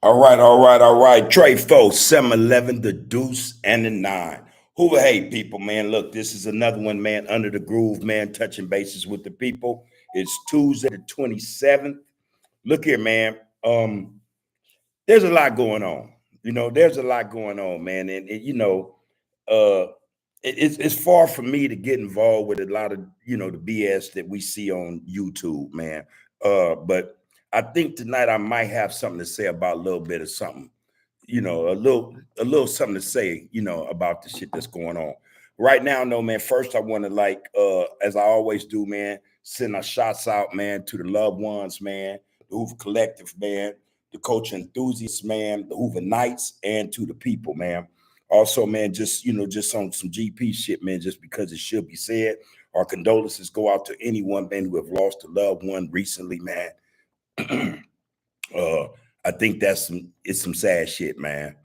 All right. Trey Foe, 711, the deuce, and the nine. Hoover, hey, people, man. Look, this is another one, man, under the groove, man, touching bases with the people. It's Tuesday, the 27th. Look here, man. There's a lot going on. There's a lot going on, man. Uh, it's far from me to get involved with a lot of, the BS that we see on YouTube, man. But I think tonight I might have something to say about a little bit of something, a little something to say, about the shit that's going on right now. No, man. First, I want to as I always do, man, send our shots out, man, to the loved ones, man, the Hoover Collective, man, the coach enthusiasts, man, the Hoover Knights, and to the people, man. Also, man, just on some GP shit, man, just because it should be said. Our condolences go out to anyone, man, who have lost a loved one recently, man. uh, I think it's some sad shit, man.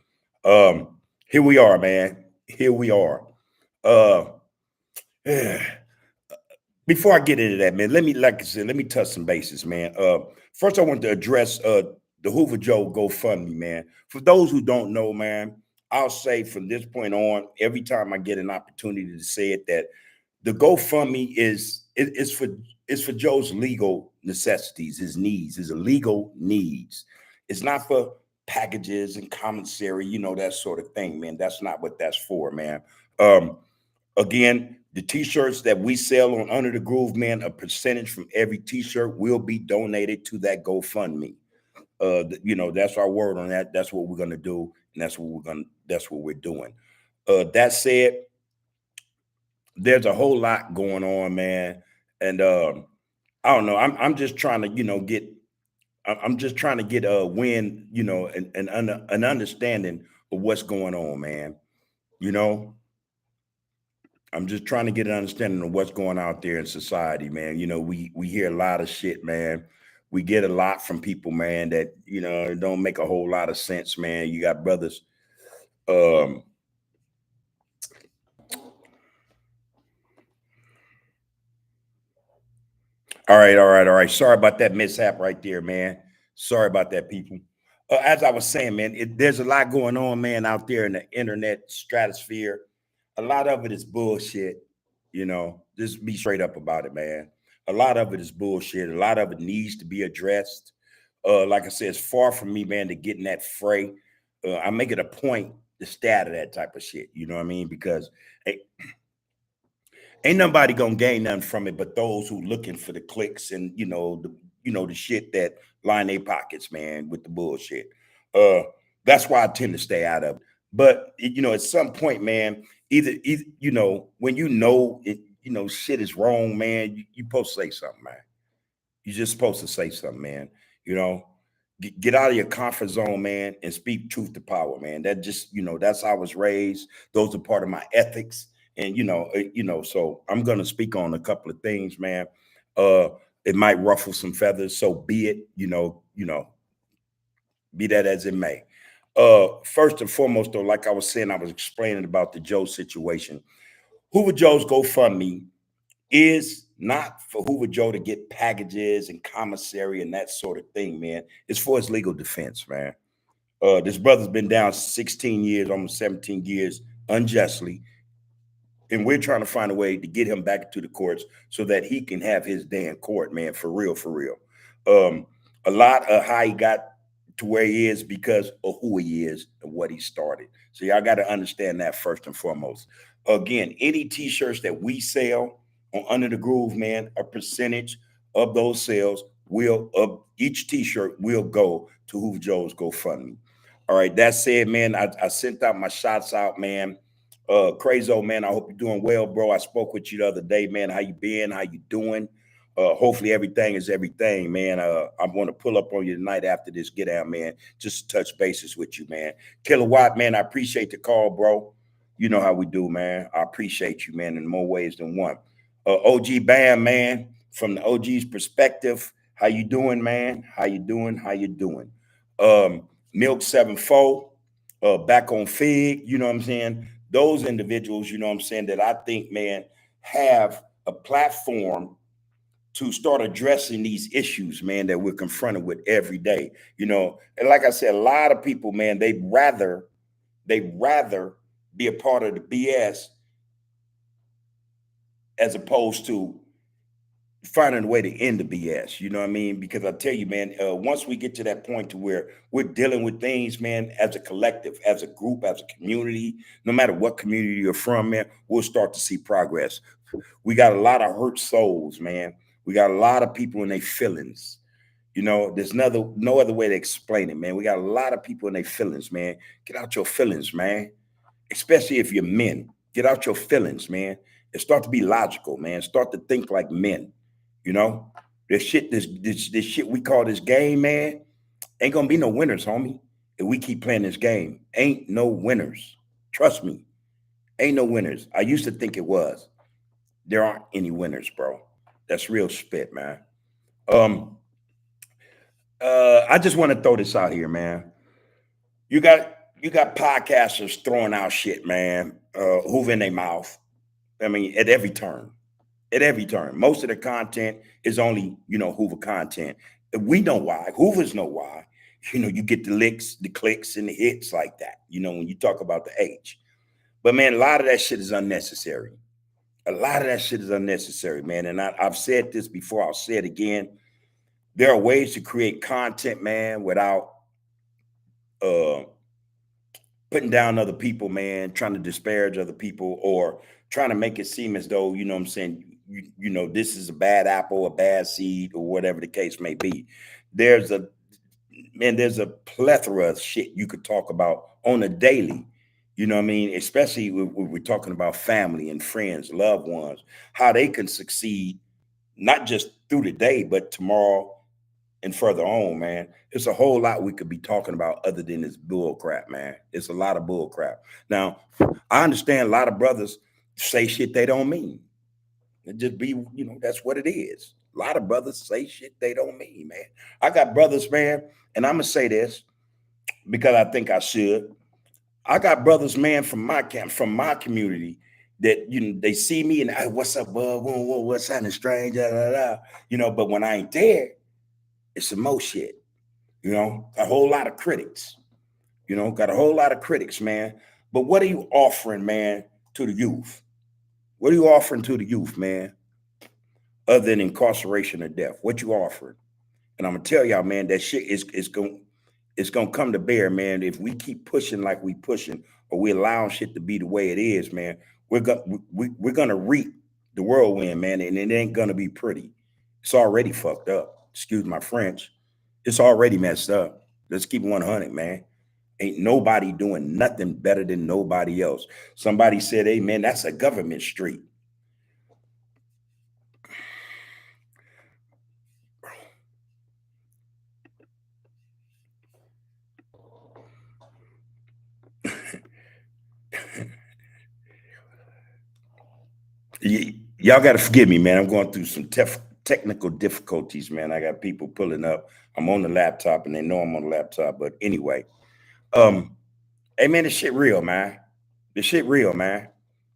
Here we are, man. Here we are. Uh, Before I get into that, man, like I said, let me touch some bases, man. First, I want to address the Hoover Joe GoFundMe, man. For those who don't know, man, I'll say from this point on, every time I get an opportunity to say it, that the GoFundMe is for Joe's legal necessities, his needs, his legal needs. It's not for packages and commissary, that sort of thing, man. That's not what that's for, man. Um, Again, the t-shirts that we sell on Under the Groove, man, a percentage from every t-shirt will be donated to that GoFundMe. That's our word on that. That's what we're gonna do, and that's what we're doing. That said, there's a whole lot going on, man. And I don't know. I'm just trying to, get I'm just trying to get a win, an understanding of what's going on, man. You know, I'm just trying to get an understanding of what's going out there in society, man. We hear a lot of shit, man. We get a lot from people, man, that don't make a whole lot of sense, man. You got brothers. Um, all right. Sorry about that mishap right there, man. Sorry about that, people. As I was saying, man, there's a lot going on, man, out there in the internet stratosphere. A lot of it is bullshit. Just be straight up about it, man. A lot of it is bullshit. A lot of it needs to be addressed. Like I said, it's far from me, man, to get in that fray. I make it a point to stay out of that type of shit. You know what I mean? Because hey, ain't nobody gonna gain nothing from it but those who looking for the clicks and the shit that line their pockets, man, with the bullshit. Uh, that's why I tend to stay out of it. But at some point, man, either when it, shit is wrong, man, you supposed to say something, man. You're just supposed to say something, man. You know, get out of your comfort zone, man, and speak truth to power, man. That's how I was raised. Those are part of my ethics, and so I'm gonna speak on a couple of things, man. Uh, it might ruffle some feathers, so be it. Be that as it may. First and foremost, though, like I was saying, I was explaining about the Joe situation. Hoover Joe's GoFundMe is not for Hoover Joe to get packages and commissary and that sort of thing, man. It's for his legal defense, man. This brother's been down 16 years, almost 17 years, unjustly. And we're trying to find a way to get him back into the courts so that he can have his day in court, man, for real, for real. Um, a lot of how he got to where he is because of who he is and what he started. So y'all got to understand that first and foremost. Again, any t-shirts that we sell on Under the Groove, man, a percentage of those sales will of each t-shirt will go to Hoover Joe's GoFundMe. All right, that said, man, I sent out my shots out, man. Crazo, man, I hope you're doing well, bro. I spoke with you the other day, man. How you been? How you doing? Hopefully everything is everything, man. I'm going to pull up on you tonight after this get out, man. Just to touch bases with you, man. Kilowatt, man, I appreciate the call, bro. You know how we do, man. I appreciate you, man, in more ways than one. OG Bam, man, from the OG's perspective, how you doing, man? How you doing? How you doing? Milk 74, back on Fig, you know what I'm saying? Those individuals, you know what I'm saying, that I think, man, have a platform to start addressing these issues, man, that we're confronted with every day. And like I said, a lot of people, man, they'd rather be a part of the BS as opposed to finding a way to end the BS. You know what I mean? Because I tell you, man, once we get to that point to where we're dealing with things, man, as a collective, as a group, as a community, no matter what community you're from, man, we'll start to see progress. We got a lot of hurt souls, man. We got a lot of people in their feelings. There's no other way to explain it, man. We got a lot of people in their feelings, man. Get out your feelings, man. Especially if you're men. Get out your feelings, man. And start to be logical, man. Start to think like men. You know, this shit we call this game, man, ain't gonna be no winners, homie. If we keep playing this game, ain't no winners. Trust me, ain't no winners. I used to think it was. There aren't any winners, bro. That's real spit, man. Um, I just want to throw this out here, man. You got you got podcasters throwing out shit, man. Hoover in their mouth. I mean, at every turn. At every turn. Most of the content is only, Hoover content. We know why. Hoovers know why. You get the licks, the clicks, and the hits like that, when you talk about the H. But man, a lot of that shit is unnecessary. A lot of that shit is unnecessary, man. And I've said this before, I'll say it again. There are ways to create content, man, without uh putting down other people, man, trying to disparage other people or trying to make it seem as though, what I'm saying, this is a bad apple, a bad seed, or whatever the case may be. There's a there's a plethora of shit you could talk about on a daily. You know what I mean? Especially when we're talking about family and friends, loved ones, how they can succeed, not just through the day, but tomorrow and further on, man. It's a whole lot we could be talking about other than this bull crap, man. It's a lot of bull crap. Now, I understand a lot of brothers say shit they don't mean. It just be, that's what it is. A lot of brothers say shit they don't mean, man. I got brothers, man, and I'm gonna say this because I think I should. I got brothers, man, from my camp, from my community, that they see me and hey, what's up, bud? What's happening, strange? Da, da, da. But when I ain't there, it's some more shit. A whole lot of critics. Got a whole lot of critics, man. But what are you offering, man, to the youth? What are you offering to the youth, man? Other than incarceration or death, what you offering? And I'm gonna tell y'all, man, that shit is gonna come to bear, man. If we keep pushing like we pushing, or we allowing shit to be the way it is, man, we're gonna reap the whirlwind, man, and it ain't gonna be pretty. It's already fucked up. Excuse my French. It's already messed up. Let's keep it 100, man. Ain't nobody doing nothing better than nobody else. Somebody said, hey, man, that's a government street. Y'all got to forgive me, man. I'm going through some technical difficulties, man. I got people pulling up. I'm on the laptop and they know I'm on the laptop. But anyway, hey, man, this shit real, man. This shit real, man.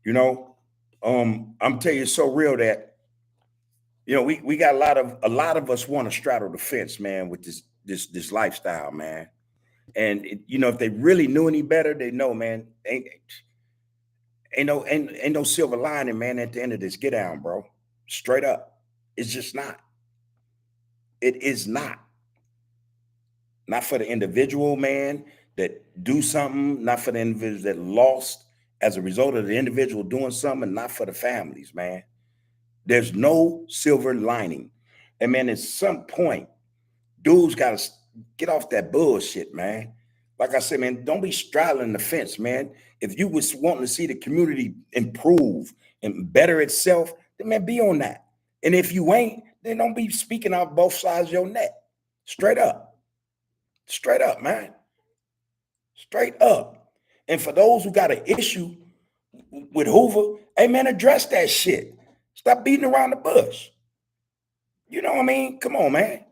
You know, I'm telling you, it's so real that, we got a lot of us want to straddle the fence, man, with this lifestyle, man. And if they really knew any better, they know, man, ain't no silver lining, man, at the end of this get down, bro. Straight up. It's just not. It is not. Not for the individual, man, that do something, not for the individuals that lost as a result of the individual doing something, not for the families, man. There's no silver lining. And man, at some point, dudes got to get off that bullshit, man. Like I said, man, don't be straddling the fence, man. If you was wanting to see the community improve and better itself, then man, be on that. And if you ain't, then don't be speaking out both sides of your neck. Straight up. Straight up, man. Straight up. And for those who got an issue with Hoover, hey man, address that shit. Stop beating around the bush. You know what I mean? Come on, man.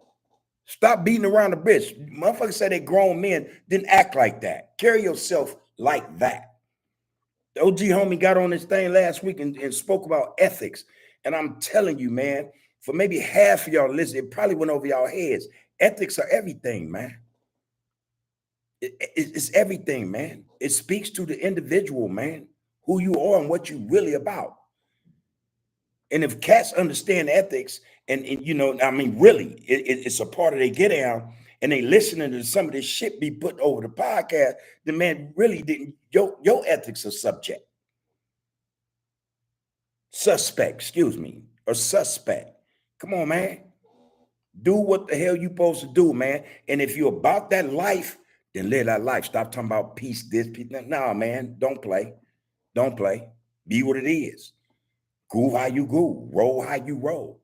Stop beating around the bush. Motherfuckers say they grown men, didn't act like that. Carry yourself like that. The OG homie got on this thing last week and spoke about ethics. And I'm telling you, man, For maybe half of y'all listen, it probably went over y'all heads. Ethics are everything, man. It's everything, man. It speaks to the individual, man, who you are and what you really about. And if cats understand ethics, and you know, I mean, really, it's a part of their get down, and they listening to some of this shit be put over the podcast, the man really didn't. Your ethics are suspect, excuse me, or suspect. Come on, man. Do what the hell you supposed to do, man. And if you're about that life, then live that life. Stop talking about peace, this, peace. Nah, man, don't play. Don't play. Be what it is. Groove how you groove. Roll how you roll.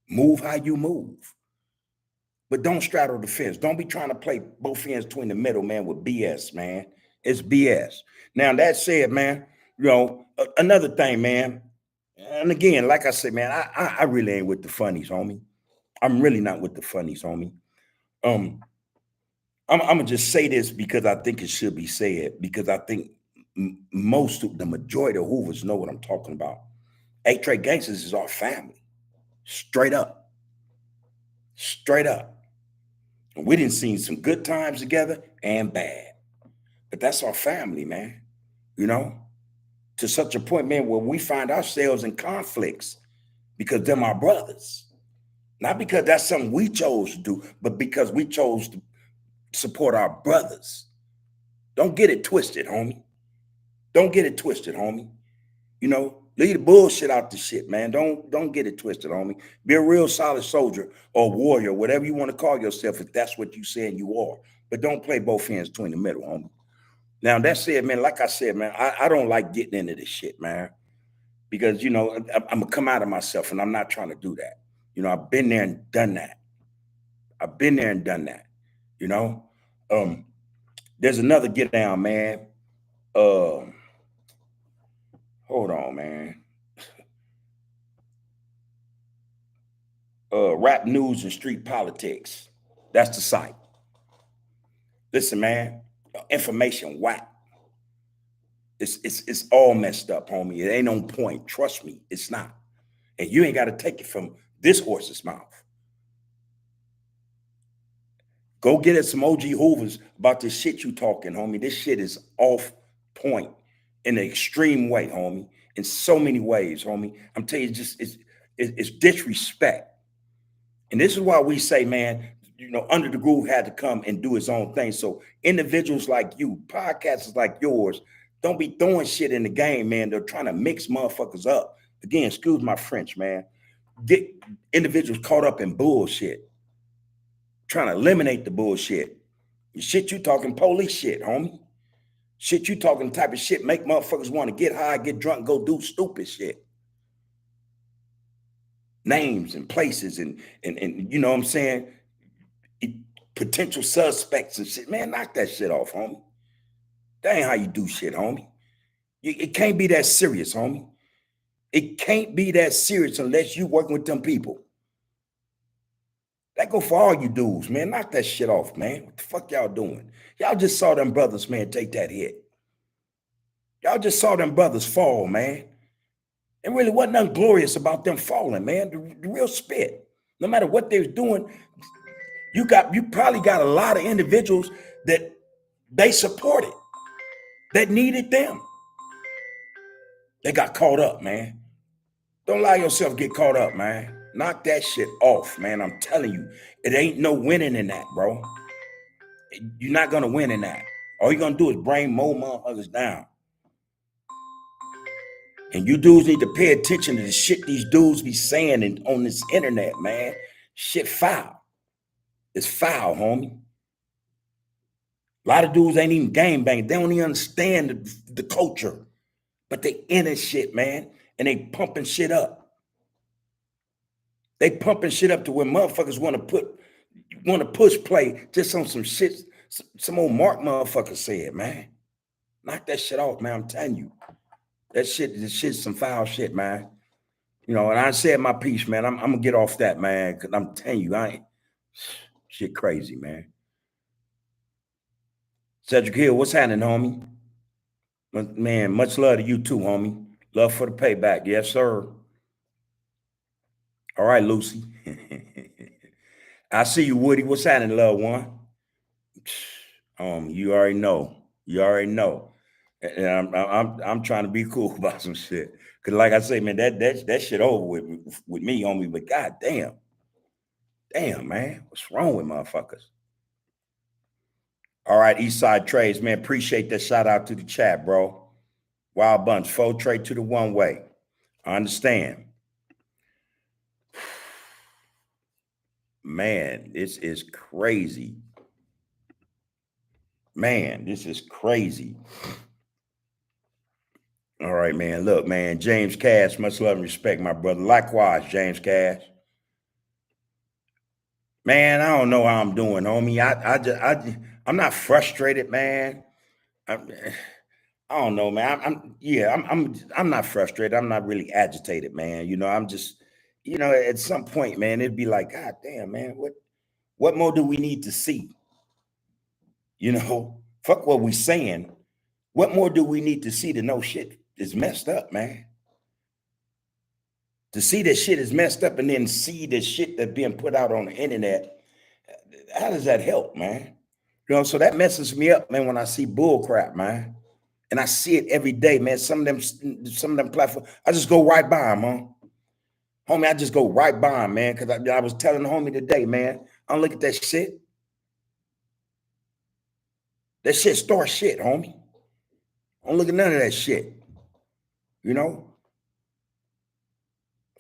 Move how you move. But don't straddle the fence. Don't be trying to play both ends between the middle, man, with BS, man. It's BS. Now, that said, man, you know, another thing, man. And again, like I said, man, I really ain't with the funnies, homie. I'm really not with the funnies, homie. Um, I'm gonna just say this because I think it should be said, because I think the majority of Hoovers know what I'm talking about. Eight Trey Gangsters is our family. Straight up. Straight up. And we didn't see some good times together and bad. But that's our family, man. You know? To such a point, man, where we find ourselves in conflicts because they're my brothers. Not because that's something we chose to do, but because we chose to support our brothers. Don't get it twisted, homie. Don't get it twisted, homie. You know, leave the bullshit out the shit, man. Don't get it twisted, homie. Be a real solid soldier or warrior, whatever you want to call yourself, if that's what you saying you are. But don't play both ends between the middle, homie. Now, that said, man, like I said, man, I don't like getting into this shit, man. Because, you know, I'm going to come out of myself, and I'm not trying to do that. You know, I've been there and done that. I've been there and done that, you know. There's another get down, man. Hold on, man. Rap news and street politics. That's the site. Listen, man, information whack. It's all messed up, homie. It ain't on point. Trust me, it's not. And you ain't got to take it from this horse's mouth. Go get at some OG Hoovers about this shit you talking, homie. This shit is off point in an extreme way, homie. In so many ways, homie. I'm telling you, it's disrespect. And this is why we say, man, you know, Under the Groove had to come and do its own thing. So individuals like you, podcasters like yours, don't be throwing shit in the game, man. They're trying to mix motherfuckers up. Again, excuse my French, man. Get individuals caught up in bullshit, trying to eliminate the bullshit. Shit you talking police shit, homie. Shit you talking type of shit make motherfuckers want to get high, get drunk, go do stupid shit. Names and places and you know what I'm saying? Potential suspects and shit. Man, knock that shit off, homie. That ain't how you do shit, homie. It can't be that serious, homie. It can't be that serious unless you working with them people. That go for all you dudes, man. Knock that shit off, man. What the fuck y'all doing? Y'all just saw them brothers, man, take that hit. Y'all just saw them brothers fall, man. And really wasn't nothing glorious about them falling, man. The real spit. No matter what they was doing, you probably got a lot of individuals that they supported, that needed them. They got caught up, man. Don't allow yourself to get caught up, man. Knock that shit off, man. I'm telling you, it ain't no winning in that, bro. You're not gonna win in that. All you're gonna do is bring more motherfuckers down. And you dudes need to pay attention to the shit these dudes be saying on this internet, man. Shit foul. It's foul, homie. A lot of dudes ain't even game banging. They don't even understand the culture. But they in it shit, man. And they pumping shit up. They pumping shit up to where motherfuckers want to push play just on some shit some old Mark motherfucker said, man. Knock that shit off, man. I'm telling you. This shit's some foul shit, man. You know, and I said my piece, man. I'm gonna get off that, man. Cause I'm telling you, I ain't shit crazy, man. Cedric Hill, what's happening, homie? Man, much love to you too, homie. Love for the payback. Yes, sir. All right, Lucy. I see you, Woody. What's happening, loved one? You already know. You already know. And I'm trying to be cool about some shit. Cause like I say, man, that shit over with me, homie. But god damn, man, what's wrong with motherfuckers? All right, Eastside Trades, man. Appreciate that shout out to the chat, bro. Wild Bunch, full trade to the one way. I understand. Man, this is crazy. Man, this is crazy. All right, man. Look, man, James Cash, much love and respect, my brother. Likewise, James Cash. Man, I don't know how I'm doing, homie. I'm not frustrated, man. I'm, I don't know, man. I'm not frustrated. I'm not really agitated, man. I'm just, at some point, man, it'd be like, God damn, man, what more do we need to see? Fuck what we saying. What more do we need to see to know shit is messed up, man? To see that shit is messed up and then see the shit that's being put out on the internet, how does that help, man? So that messes me up, man, when I see bull crap, man. And I see it every day, man. Some of them platforms, I just go right by them, huh? Homie, I just go right by them, man. Cause I was telling the homie today, man, I don't look at that shit. That shit store shit, homie. I don't look at none of that shit. You know?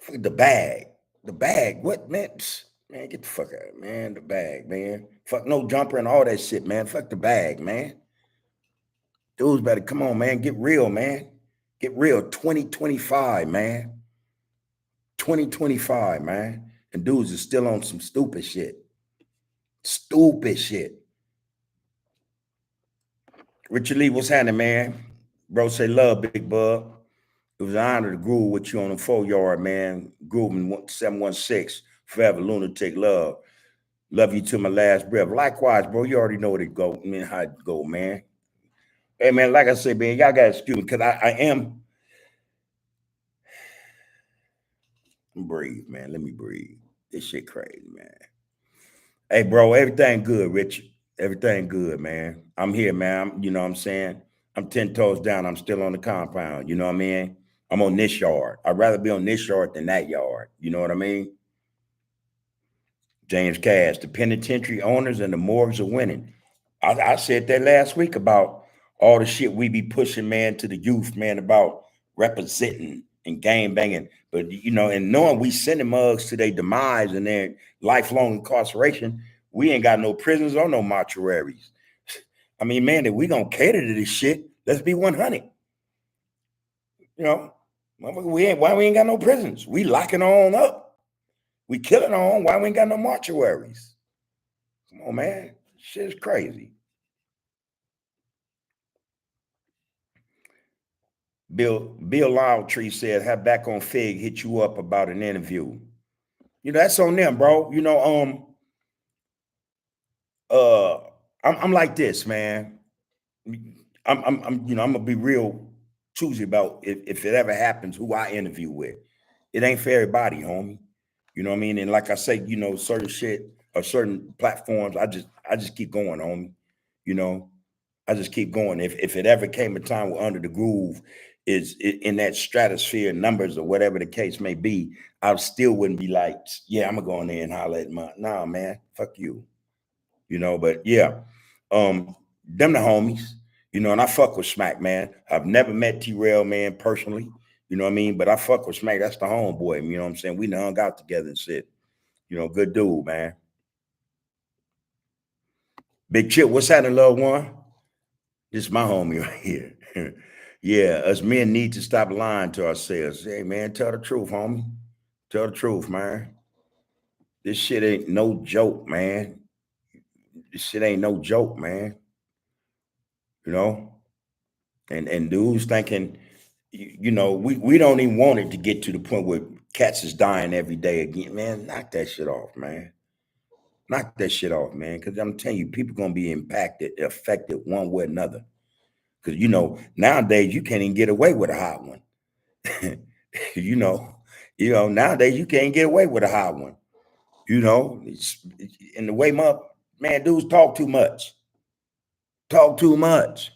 Fuck the bag. The bag. What, man? Man, get the fuck out, man. The bag, man. Fuck no jumper and all that shit, man. Fuck the bag, man. Dudes better come on, man. Get real, man. Get real. 2025, man. 2025, man. And dudes is still on some stupid shit. Stupid shit. Richard Lee, what's happening, man? Bro, say love, big bug. It was an honor to groove with you on the 4-yard, man. Grooving 716. Forever lunatic love. Love you to my last breath. Likewise, bro. You already know what it go. I mean, how it go, man. Hey, man, like I said, man, y'all got to excuse me because I am. Breathe, man. Let me breathe. This shit crazy, man. Hey, bro, everything good, Richard. Everything good, man. I'm here, man. You know what I'm saying? I'm 10 toes down. I'm still on the compound. You know what I mean? I'm on this yard. I'd rather be on this yard than that yard. You know what I mean? James Cash, the penitentiary owners and the morgues are winning. I said that last week about all the shit we be pushing, man, to the youth, man, about representing and game banging. But, and knowing we sending mugs to their demise and their lifelong incarceration, we ain't got no prisons or no mortuaries. I mean, man, if we gonna cater to this shit, let's be 100. Why we ain't got no prisons? We locking on up. We killing on. Why we ain't got no mortuaries? Come on, man. Shit is crazy. Bill Loudtree said, have back on Fig hit you up about an interview. That's on them, bro. I'm like this, man. I'm gonna be real choosy about if it ever happens, who I interview with. It ain't for everybody, homie. You know what I mean? And like I say, certain shit or certain platforms, I just keep going, homie. I just keep going. If it ever came a time where Under the Groove is in that stratosphere numbers or whatever the case may be, I still wouldn't be like, yeah, I'm gonna go in there and holler at my nah, man, fuck you. But yeah, them the homies, and I fuck with Smack, man. I've never met T-Rail, man, personally, you know what I mean? But I fuck with Smack. That's the homeboy, you know what I'm saying? We done hung out together and shit. Good dude, man. Big Chip, what's happening, loved one? This is my homie right here. Yeah, us men need to stop lying to ourselves. Hey, man, tell the truth, homie. Tell the truth, man. This shit ain't no joke, man. This shit ain't no joke, man. You know? And dudes thinking, we don't even want it to get to the point where cats is dying every day again. Man, knock that shit off, man. Knock that shit off, man. Because I'm telling you, people gonna be affected one way or another. Because nowadays you can't even get away with a hot one. you know, You know, nowadays you can't get away with a high one. You know, and the way man, dudes talk too much. Talk too much.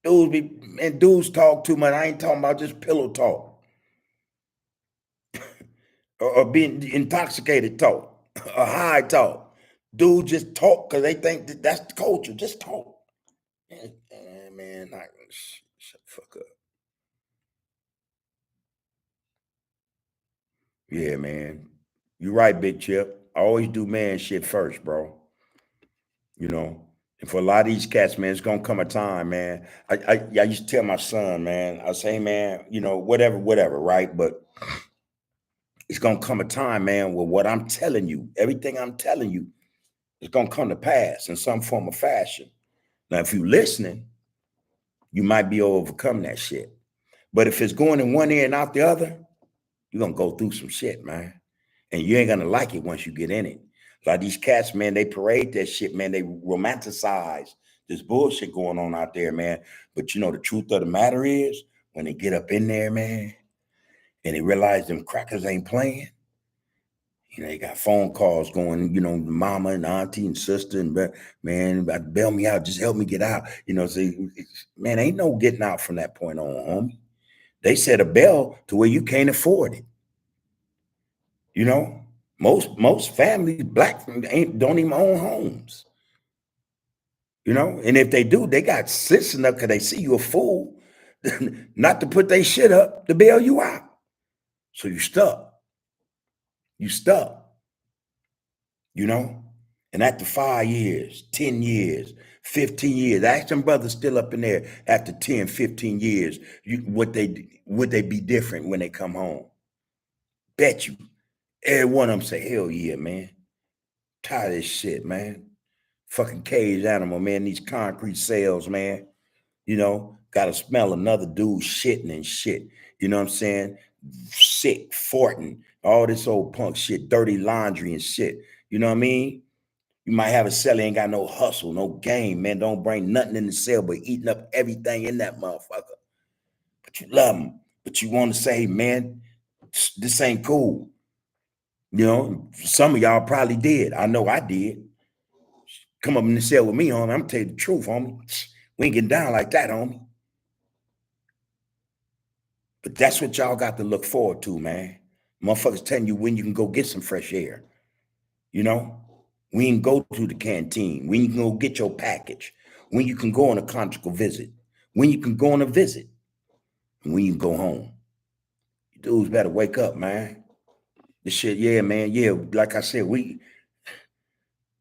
Dudes talk too much. I ain't talking about just pillow talk or being intoxicated talk or high talk. Dudes just talk because they think that's the culture. Just talk. Man, shut the fuck up. Yeah, man. You're right, Big Chip. I always do man shit first, bro. You know, and for a lot of these cats, man, it's gonna come a time, man. I used to tell my son, man, I say, man, you know, whatever, right? But it's gonna come a time, man, where what I'm telling you, everything I'm telling you, is gonna come to pass in some form or fashion. Now, if you're listening, you might be able to overcome that shit. But if it's going in one ear and out the other, you're gonna go through some shit, man. And you ain't gonna like it once you get in it. Like these cats, man, they parade that shit, man. They romanticize this bullshit going on out there, man. But you know, the truth of the matter is, when they get up in there, man, and they realize them crackers ain't playing, you know, they got phone calls going, you know, mama and auntie and sister and man, bail me out, just help me get out. You know, see, man, ain't no getting out from that point on, homie. They set a bail to where you can't afford it. You know, most families, black don't even own homes. You know, and if they do, they got sense enough because they see you a fool, not to put their shit up to bail you out. So you stuck. You stuck. You know, and after 5 years, 10 years, 15 years, ask them brothers still up in there after 10, 15 years, would they be different when they come home? Bet you. Every one of them say, hell yeah, man. Tired of this shit, man. Fucking caged animal, man. These concrete cells, man. You know, gotta smell another dude shitting and shit. You know what I'm saying? Sick, farting, all this old punk shit, dirty laundry and shit. You know what I mean? You might have a cell, ain't got no hustle, no game, man. Don't bring nothing in the cell but eating up everything in that motherfucker. But you love them. But you want to say, man, this ain't cool. You know, some of y'all probably did. I know I did. Come up in the cell with me, homie. I'm telling you the truth, homie. We ain't getting down like that, homie. But that's what y'all got to look forward to, man. Motherfuckers telling you when you can go get some fresh air. You know, when you can go to the canteen, when you can go get your package, when you can go on a conjugal visit, when you can go on a visit, and when you can go home. You dudes better wake up, man. This shit, yeah, man. Yeah, like I said,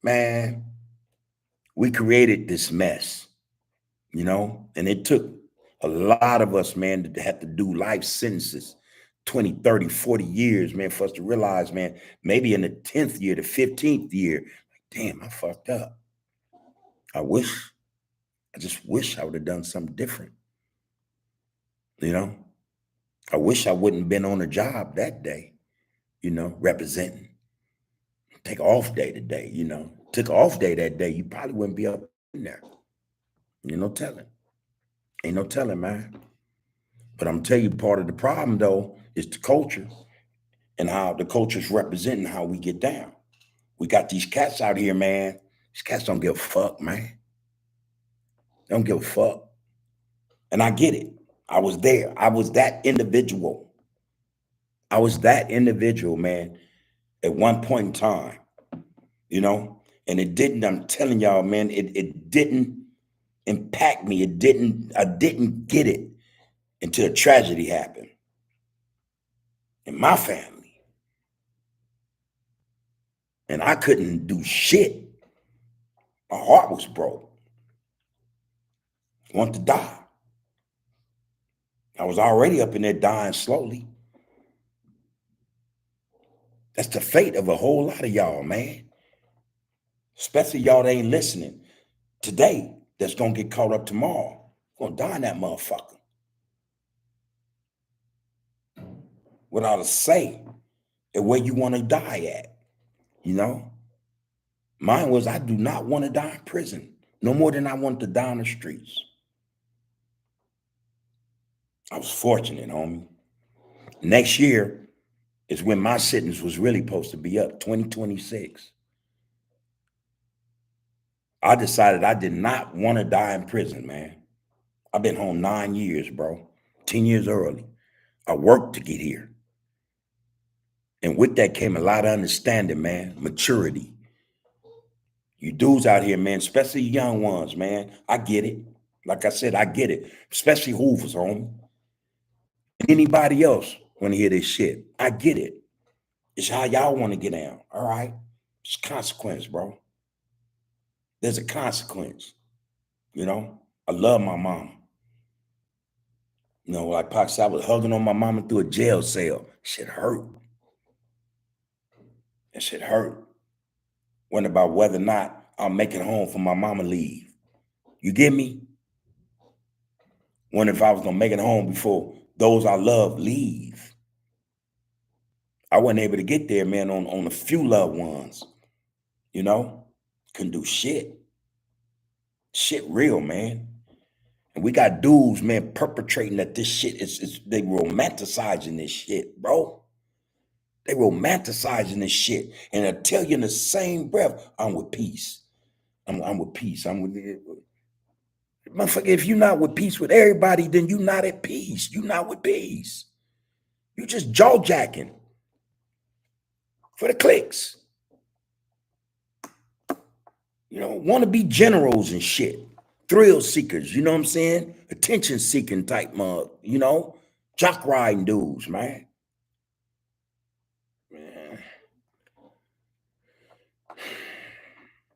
man, we created this mess, you know, and it took a lot of us, man, to have to do life sentences 20, 30, 40 years, man, for us to realize, man, maybe in the 10th year, the 15th year, like, damn, I fucked up. I just wish I would have done something different. You know, I wish I wouldn't been on a job that day, you know, representing. Take off day today, you know. Took off day that day, you probably wouldn't be up in there. Ain't no telling. Ain't no telling, man. But I'm telling you, part of the problem though is the culture and how the culture's representing how we get down. We got these cats out here, man. These cats don't give a fuck, man. They don't give a fuck. And I get it. I was there. I was that individual. I was that individual, man, at one point in time, you know? And it didn't, I'm telling y'all, man, it didn't impact me. I didn't get it until a tragedy happened in my family. And I couldn't do shit. My heart was broke. I wanted to die. I was already up in there dying slowly. That's the fate of a whole lot of y'all, man. Especially y'all that ain't listening today, that's gonna get caught up tomorrow. Gonna die in that motherfucker without a say at where you want to die at. You know, mine was I do not want to die in prison no more than I want to die on the streets. I was fortunate, homie. Next year is when my sentence was really supposed to be up, 2026. I decided I did not want to die in prison, man. I've been home 9 years, bro. 10 years early. I worked to get here. And with that came a lot of understanding, man, maturity. You dudes out here, man, especially young ones, man. I get it. Like I said, I get it. Especially Hoover's home. Anybody else want to hear this shit. I get it. It's how y'all want to get down. All right. It's a consequence, bro. There's a consequence. You know, I love my mom. You know, like Pac said, I was hugging on my mama through a jail cell. Shit hurt. That shit hurt. Wasn't about whether or not I'll make it home for my mama leave. You get me? Wonder if I was gonna make it home before those I love leave. I wasn't able to get there, man, on a few loved ones. You know? Couldn't do shit. Shit real, man. And we got dudes, man, perpetrating that this shit is they romanticizing this shit, bro. They romanticizing this shit. And I tell you in the same breath, I'm with peace. I'm with peace. I'm with motherfucker. If you're not with peace with everybody, then you're not at peace. You're not with peace. You just jaw jacking for the clicks. You know, want to be generals and shit. Thrill seekers, you know what I'm saying? Attention seeking type mug, you know? Jock riding dudes, man.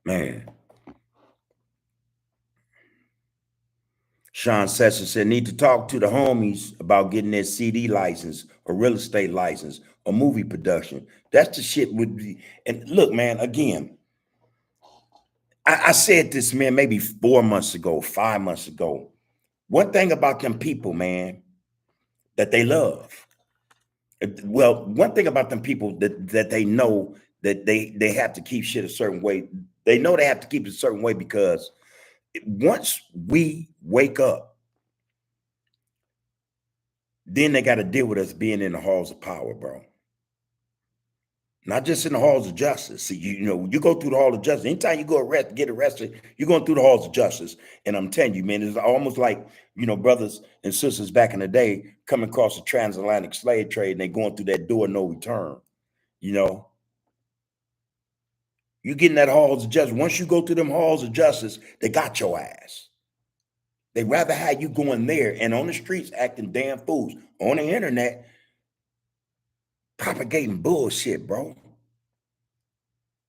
Man. Sean Sessions said, need to talk to the homies about getting their CD license or real estate license or movie production. That's the shit would be. And look, man, again, I said this, man, maybe 4 months ago, 5 months ago. One thing about them people, man, that they love. Well, one thing about them people that they know that they have to keep shit a certain way. They know they have to keep it a certain way because once we wake up, then they got to deal with us being in the halls of power, bro. Not just in the halls of justice. See, you know, you go through the hall of justice. Anytime you go get arrested, you're going through the halls of justice. And I'm telling you, man, it's almost like, you know, brothers and sisters back in the day coming across the transatlantic slave trade and they going through that door no return. You know, you get in that halls of justice. Once you go through them halls of justice, they got your ass. They rather have you going there and on the streets acting damn fools. On the internet, propagating bullshit, bro.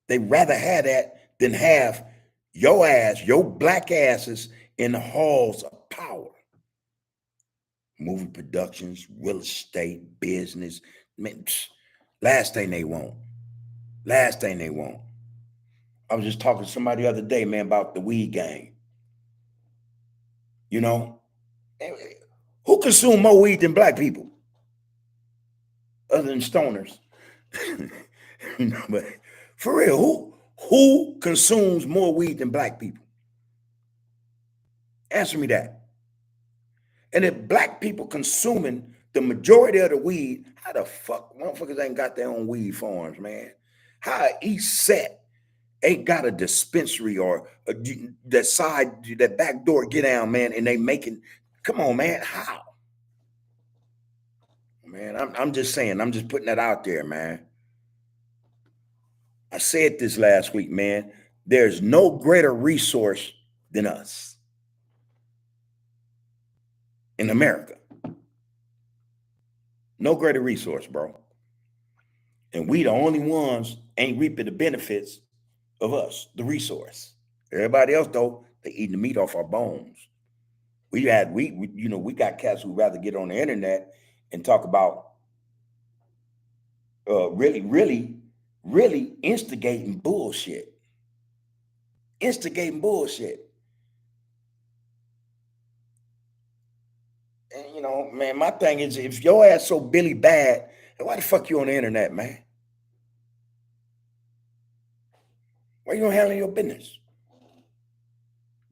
They rather have that than have your ass, your black asses in the halls of power. Movie productions, real estate, business. Man, last thing they want. Last thing they want. I was just talking to somebody the other day, man, about the weed gang. You know, who consume more weed than black people? Other than stoners. You know, but for real, who consumes more weed than black people? Answer me that. And if black people consuming the majority of the weed, how the fuck motherfuckers ain't got their own weed farms, man? How each set ain't got a dispensary or that back door get down, man, and they making, come on, man, how? Man, I'm just saying, I'm just putting that out there, man. I said this last week, man. There's no greater resource than us in America. No greater resource, bro. And we the only ones ain't reaping the benefits of us, the resource. Everybody else, though, they eating the meat off our bones. We you know, we got cats who rather get on the internet and talk about really instigating bullshit. Instigating bullshit. And you know, man, my thing is if your ass so Billy bad, then why the fuck you on the internet, man? Why you don't handle your business?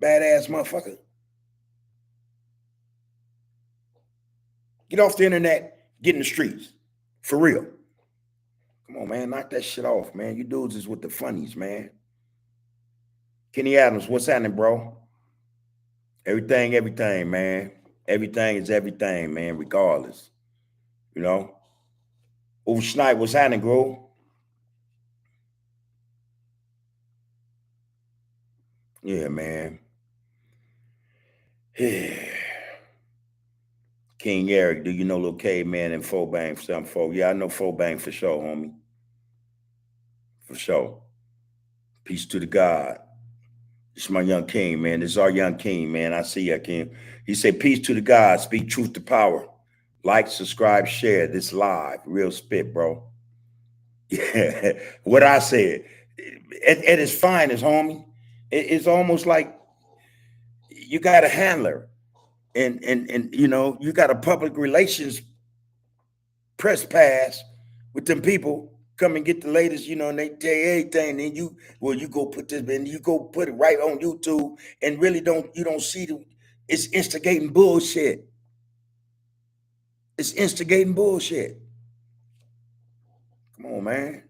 Badass motherfucker. Get off the internet, get in the streets. For real. Come on, man. Knock that shit off, man. You dudes is with the funnies, man. Kenny Adams, what's happening, bro? Everything, man. Everything is everything, man, regardless. You know? Over Schneid, what's happening, bro? Yeah, man. King Eric, do you know Lil K, man, and Fobang 74? Yeah, I know Fobang for sure, homie. For sure. Peace to the God. This is my young king, man. This is our young king, man. I see you, King. He said, peace to the God. Speak truth to power. Like, subscribe, share this live. Real spit, bro. Yeah. What I said. At its finest, homie. It's almost like you got a handler. And you know, you got a public relations press pass with them people come and get the latest, you know, and they tell you everything. And you go put this, and you go put it right on YouTube, and really you don't see it's instigating bullshit. It's instigating bullshit. Come on, man.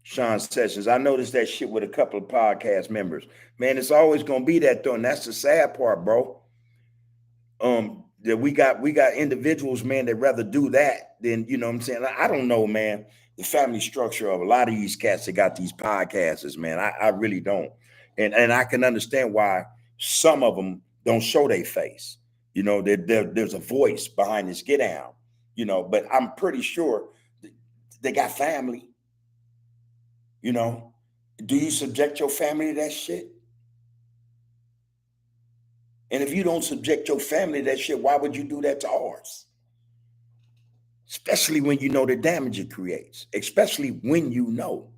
Sean Sessions, I noticed that shit with a couple of podcast members. Man, it's always gonna be that though, and that's the sad part, bro. That we got individuals, man, that rather do that than, you know what I'm saying? I don't know, man, the family structure of a lot of these cats that got these podcasters, man. I really don't. And I can understand why some of them don't show their face. You know, there's a voice behind this get down, you know, but I'm pretty sure they got family, you know. Do you subject your family to that shit? And if you don't subject your family to that shit, why would you do that to ours? Especially when you know the damage it creates. Especially when you know.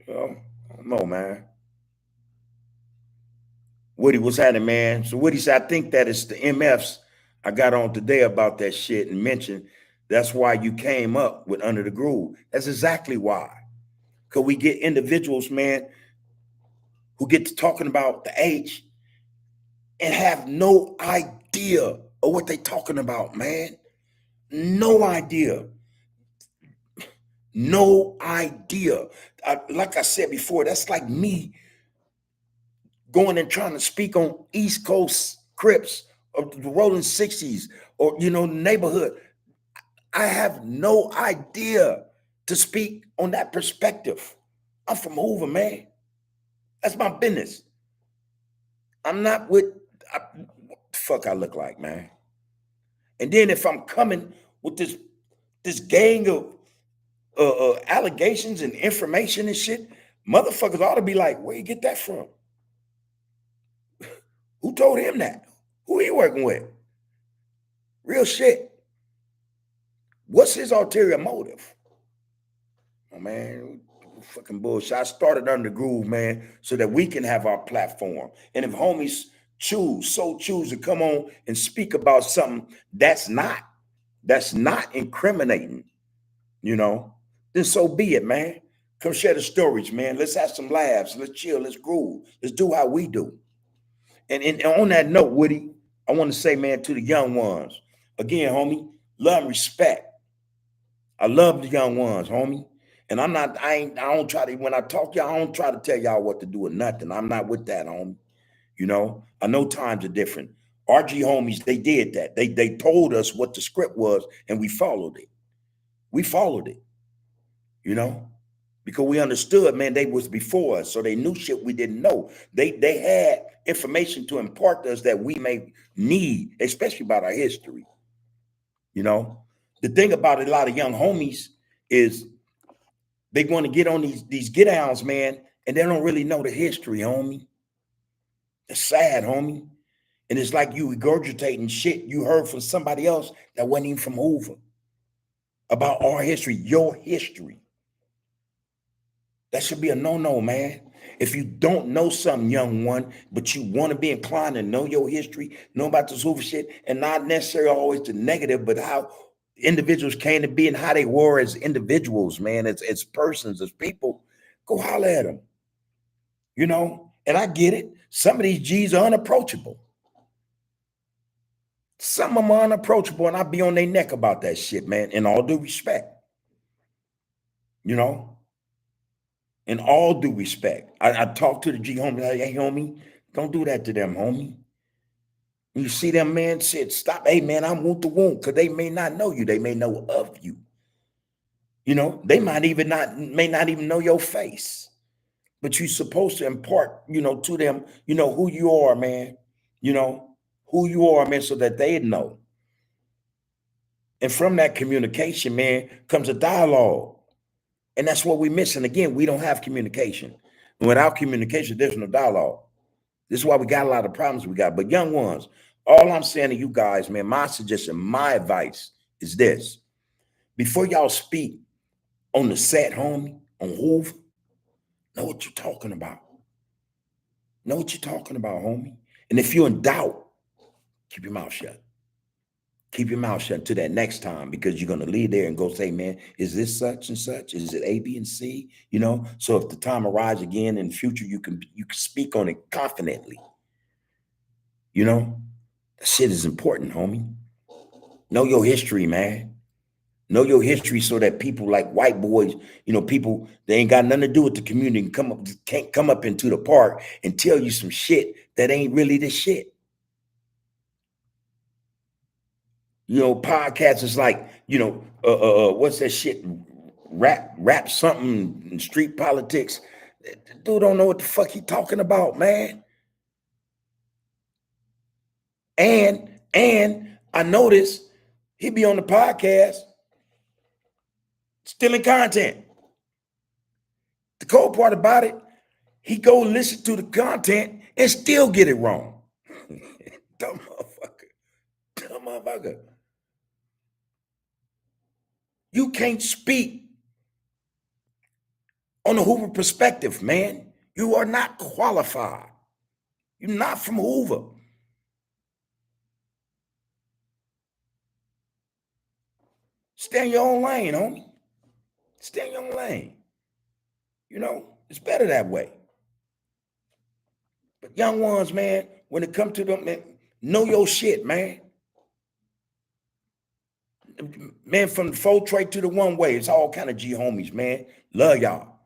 Well, I don't know, man. Woody, what's happening, man? So Woody said, I think that it's the MFs I got on today about that shit and mentioned that's why you came up with Under the Groove. That's exactly why. Because we get individuals, man, who get to talking about the H and have no idea of what they talking about, man. No idea. No idea. Like I said before, that's like me going and trying to speak on East Coast Crips or the Rolling 60s or, you know, neighborhood. I have no idea to speak on that perspective. I'm from Hoover, man. That's my business. I'm not with, what the fuck I look like, man. And then if I'm coming with this gang of allegations and information and shit, motherfuckers ought to be like, where you get that from? Who told him that? Who he working with? Real shit. What's his ulterior motive? Oh, man, fucking bullshit. I started Under the Groove, man, so that we can have our platform. And if homies choose to come on and speak about something that's not incriminating, you know, then so be it, man. Come share the stories, man. Let's have some laughs. Let's chill. Let's groove. Let's do how we do. And on that note, Woody, I want to say, man, to the young ones, again, homie, love and respect. I love the young ones, homie. And I don't try to, when I talk y'all, I don't try to tell y'all what to do or nothing. I'm not with that, homie. You know, I know times are different. RG homies, they did that. They told us what the script was and we followed it. We followed it, you know, because we understood, man, they was before us. So they knew shit we didn't know. They had information to impart to us that we may need, especially about our history. You know, the thing about a lot of young homies is they want to get on these get downs, man, and they don't really know the history, homie. It's sad, homie. And it's like you regurgitating shit you heard from somebody else that wasn't even from Hoover about our history, your history. That should be a no-no, man. If you don't know something, young one, but you want to be inclined to know your history, know about this Hoover shit, and not necessarily always the negative, but how individuals came to be and how they were as individuals, man, as persons, as people, go holler at them. You know, and I get it. Some of these G's are unapproachable. Some of them are unapproachable, and I be on their neck about that shit, man, in all due respect. You know, in all due respect. I talk to the G homie, like, hey, homie, don't do that to them, homie. You see them, man, shit, stop. Hey, man, I'm wound to wound, because they may not know you. They may know of you. You know, they may not even know your face. But you're supposed to impart, to them, who you are, man. You know, who you are, man, so that they know. And from that communication, man, comes a dialogue. And that's what we're missing. Again, we don't have communication. And without communication, there's no dialogue. This is why we got a lot of problems we got. But young ones, all I'm saying to you guys, man, my suggestion, my advice is this. Before y'all speak on the set, homie, on Hoover, know what you're talking about. Know what you're talking about, homie. And if you're in doubt, keep your mouth shut. Keep your mouth shut until that next time, because you're going to leave there and go say, man, is this such and such? Is it A, B, and C? So if the time arrives again in the future, you can speak on it confidently. That shit is important, homie. Know your history, man. Know your history so that people like white boys, people they ain't got nothing to do with the community can't come up into the park and tell you some shit that ain't really the shit. Podcasts is like, what's that shit? Rap something in street politics. Dude don't know what the fuck he talking about, man. And I noticed he be on the podcast stealing content. The cold part about it, he go listen to the content and still get it wrong. Dumb motherfucker. Dumb motherfucker. You can't speak on the Hoover perspective, man. You are not qualified. You're not from Hoover. Stay in your own lane, homie. Stay in your own lane. It's better that way. But young ones, man, when it comes to them, man, know your shit, man. Man, from the full trade to the one way, it's all kind of G homies, man. Love y'all.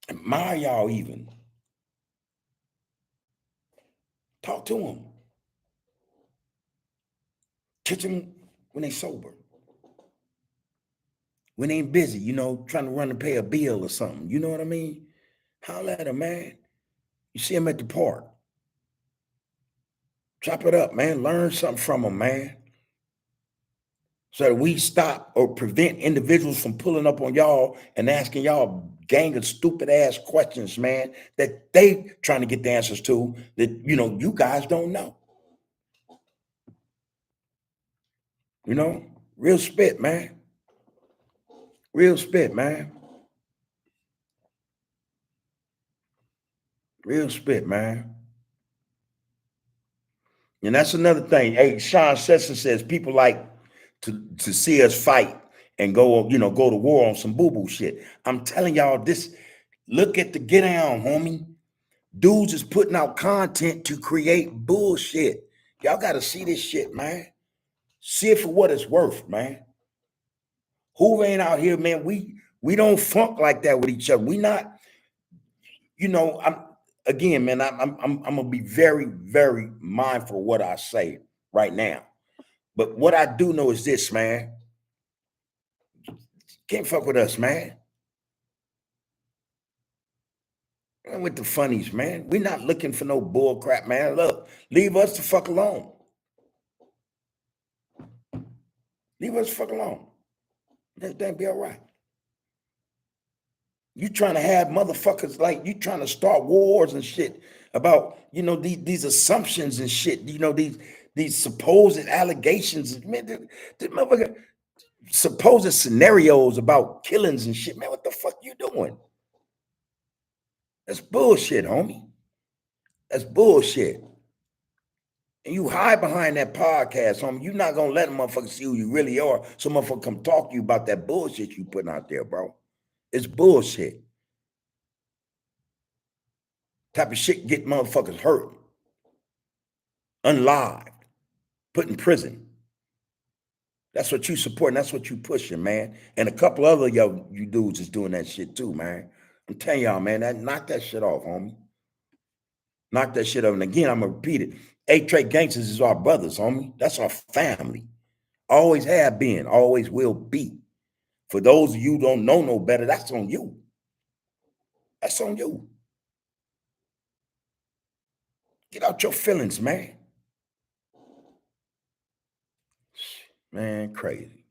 Admire y'all even. Talk to them. Catch them when they sober. When they ain't busy, trying to run and pay a bill or something. You know what I mean? Holler at them, man. You see them at the park. Chop it up, man. Learn something from them, man. So that we stop or prevent individuals from pulling up on y'all and asking y'all gang of stupid ass questions, man, that they trying to get the answers to that, you guys don't know. Real spit, man. Real spit, man. Real spit, man. And that's another thing. Hey, Sean Sesson says people like to see us fight and go to war on some boo-boo shit. I'm telling y'all this, look at the get down, homie. Dudes is putting out content to create bullshit. Y'all got to see this shit, man. See it for what it's worth, man. Hoover ain't out here, man. We don't funk like that with each other. We not, I'm gonna be very, very mindful of what I say right now. But what I do know is this, man. Can't fuck with us, man. And with the funnies, man. We're not looking for no bull crap, man. Look, leave us the fuck alone. Leave us the fuck alone. Everything be all right. You trying to have motherfuckers like you trying to start wars and shit about these assumptions and shit. These supposed allegations, man. The motherfucker supposed scenarios about killings and shit, man. What the fuck you doing? That's bullshit, homie. That's bullshit. And you hide behind that podcast, homie. You're not gonna let a motherfucker see who you really are. So motherfucker come talk to you about that bullshit you putting out there, bro. It's bullshit. Type of shit get motherfuckers hurt. Unlive. put in prison. That's what you support, and that's what you pushing, man. And a couple other you dudes is doing that shit too, man. I'm telling y'all, man, knock that shit off, homie. Knock that shit off. And again, I'm gonna repeat it. 8 Trait Gangsters is our brothers, homie. That's our family. Always have been, always will be. For those of you who don't know no better, that's on you. That's on you. Get out your feelings, man. Man, crazy.